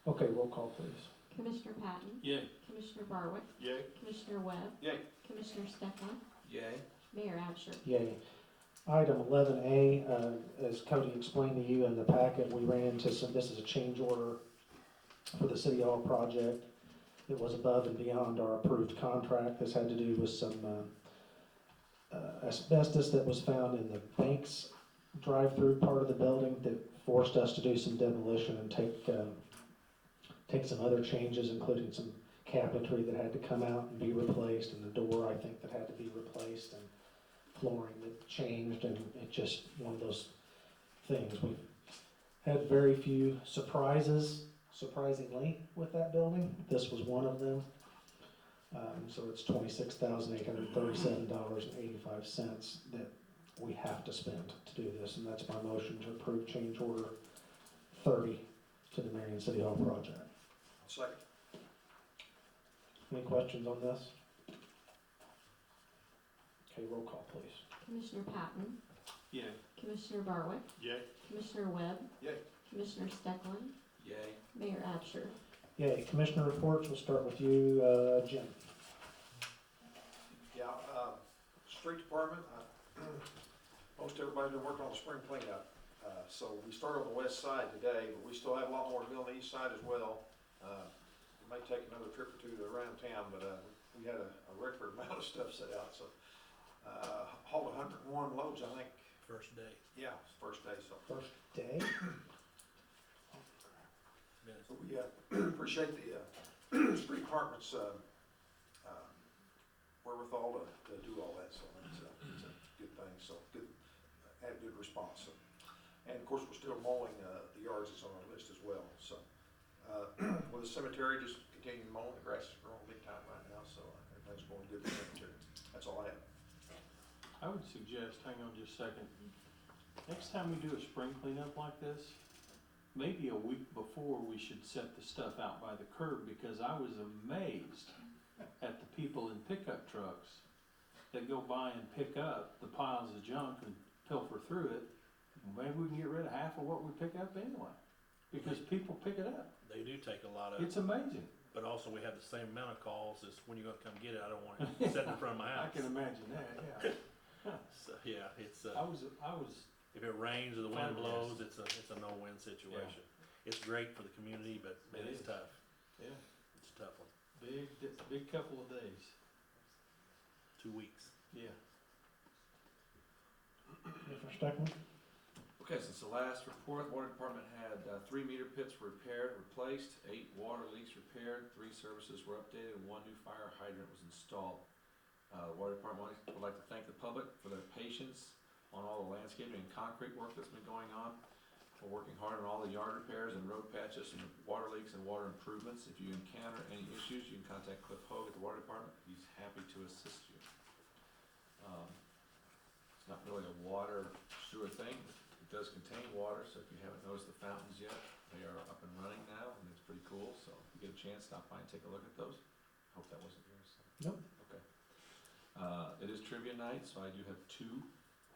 Okay, roll call, please. Commissioner Patton? Yay. Commissioner Barwick? Yay. Commissioner Webb? Yay. Commissioner Stecklin? Yay. Mayor Absher? Yay. Item 11A, as Cody explained to you in the packet, we ran into this is a change order for the City Hall project. It was above and beyond our approved contract. This had to do with some asbestos that was found in the Banks drive-through part of the building that forced us to do some demolition and take some other changes, including some cabinetry that had to come out and be replaced, and the door, I think, that had to be replaced, and flooring that changed, and it just one of those things. We've had very few surprises, surprisingly, with that building. This was one of them. So it's $26,837.85 that we have to spend to do this, and that's my motion to approve change order 30 to the Marion City Hall project. Second. Any questions on this? Okay, roll call, please. Commissioner Patton? Yay. Commissioner Barwick? Yay. Commissioner Webb? Yay. Commissioner Stecklin? Yay. Mayor Absher? Yay. Commissioner reports, we'll start with you, Jim. Yeah, street department, most everybody's been working on the spring cleanup. So we started on the west side today, but we still have a lot more to do on the east side as well. We may take another trip or two to around town, but we had a record amount of stuff set out, so, hauled 101 loads, I think. First day. Yeah, first day, so. First day? So we appreciate the street department's wherewithal to do all that, so it's a good thing, so good, had a good response. So. And of course, we're still mowing the yards that's on our list as well, so. With the cemetery, just continuing mowing, the grass is growing big time right now, so everything's going good with the cemetery. That's all I have. I would suggest, hang on just a second, next time we do a spring cleanup like this, maybe a week before we should set the stuff out by the curb, because I was amazed at the people in pickup trucks that go by and pick up the piles of junk and pilfer through it. Maybe we can get rid of half of what we pick up anyway, because people pick it up. They do take a lot of, It's amazing. but also we have the same amount of calls as when you're gonna come get it, I don't want it sitting in front of my I house. can imagine that, yeah. So, yeah, it's, I was, if it rains or the wind blows, Flabbergasted. it's a no-win situation. It's great for the community, but man, It it's is. tough. yeah, It's a tough one. big couple of days, 2 weeks. yeah. Commissioner Steckman? Okay, since the last report, the water department had 3 meter pits repaired, replaced, 8 water leaks repaired, 3 services were updated, and 1 new fire hydrant was installed. The water department would like to thank the public for their patience on all the landscaping and concrete work that's been going on. We're working hard on all the yard repairs and road patches and water leaks and water improvements. If you encounter any issues, you can contact Cliff Hogue at the water department. He's happy to assist you. It's not really a water sewer thing. It does contain water, so if you haven't noticed the fountains yet, they are up and running now, and it's pretty cool. So if you get a chance, stop by and take a look at those. Hope that wasn't yours. Nope. Okay. It is trivia night, so I do have 2.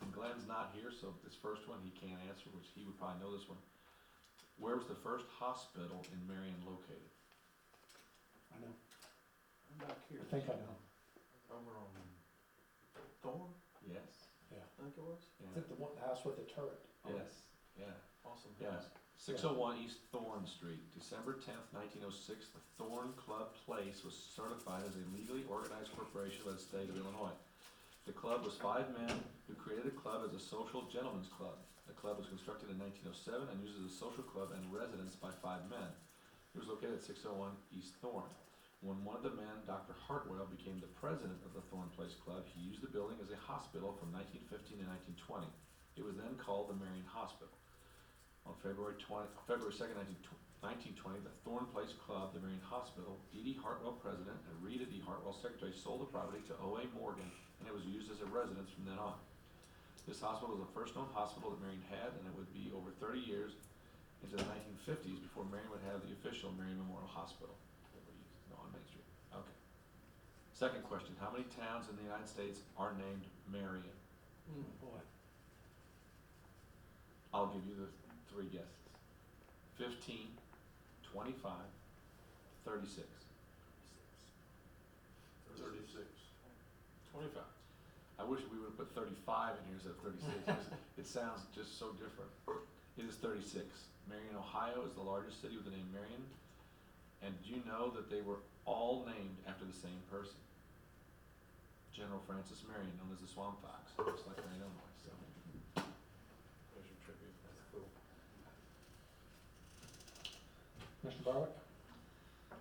And Glenn's not here, so this first one he can't answer, which he would probably know this one. Where was the first hospital in Marion located? I know. I'm back here. I think I know. Over on Thorn, Yes. Yeah. I think it was. Is it the one, the house with the turret? Yes, yeah. Awesome. Yes, 601 East Thorn Street, December 10th, 1906, the Thorn Club Place was certified as a legally organized corporation by the state of Illinois. The club was 5 men who created the club as a social gentleman's club. The club was constructed in 1907 and used as a social club and residence by 5 men. It was located at 601 East Thorn. When one of the men, Dr. Hartwell, became the president of the Thorn Place Club, he used the building as a hospital from 1915 to 1920. It was then called the Marion Hospital. On February 2nd, 1920, the Thorn Place Club, the Marion Hospital, D.D. Hartwell president and Rita D. Hartwell secretary sold the property to O.A. Morgan, and it was used as a residence from then on. This hospital was the first known hospital that Marion had, and it would be over 30 years into the 1950s before Marion would have the official Marion Memorial Hospital that we use on Main Street. Okay. Second question, how many towns in the United States are named Marion? Boy. I'll give you the 3 guesses. 15, 25, 36. 36. 25. I wish we would have put 35 in here instead of 36, because it sounds just so different. It is 36. Marion, Ohio is the largest city with the name Marion. And do you know that they were all named after the same person? General Francis Marion, known as the Swamp Fox, just like Marion, Illinois. So, there's your tribute. That's cool. Mr. Barwick?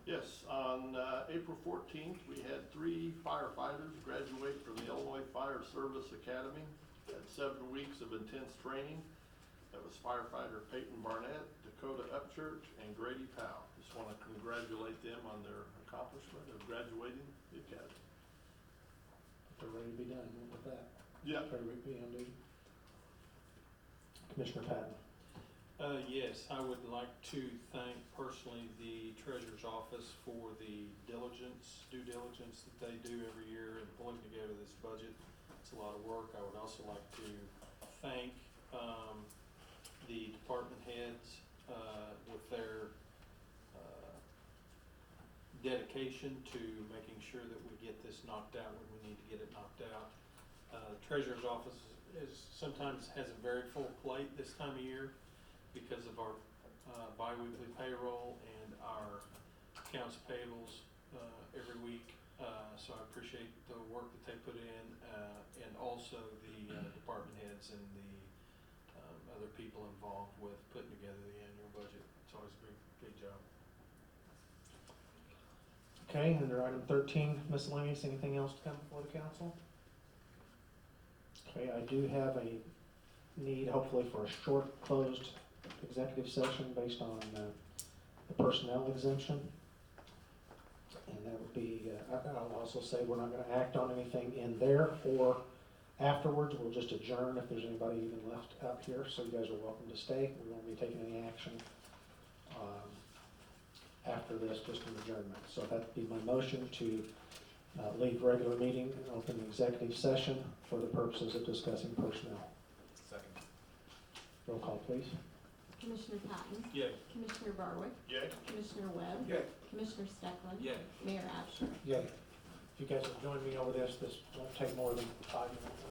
Yes, on April 14th, we had 3 firefighters graduate from the Illinois Fire Service Academy. Had 7 weeks of intense training. That was firefighter Peyton Barnett, Dakota Upchurch, and Grady Powell. Just want to congratulate them on their accomplishment of graduating the academy. They're ready to be done with that. Yeah. Ready to be on duty. Commissioner Patton? Yes, I would like to thank personally the treasurer's office for the due diligence that they do every year in pulling together this budget. It's a lot of work. I would also like to thank the department heads with their dedication to making sure that we get this knocked out when we need to get it knocked out. Treasurer's office sometimes has a very full plate this time of year because of our bi-weekly payroll and our accounts payables every week. So appreciate the work that they put in, and also the department heads and the other people involved with putting together the annual budget. It's always a big job. Okay, under item 13, miscellaneous, anything else to come before the council? Okay, I do have a need, hopefully, for a short, closed executive session based on the personnel exemption. And that would be, I'll also say we're not gonna act on anything in there or afterwards. We'll just adjourn if there's anybody even left out here, so you guys are welcome to stay. We won't be taking any action after this, just an adjournment. So that'd be my motion to leave regular meeting and open the executive session for the purposes of discussing personnel. Second. Roll call, please. Commissioner Patton, Yay. Commissioner Barwick, Yay? Commissioner Webb, Yay. Commissioner Steckland, Yay. Mayor Absher. Yeah. If you guys will join me over this won't take more than 5 minutes.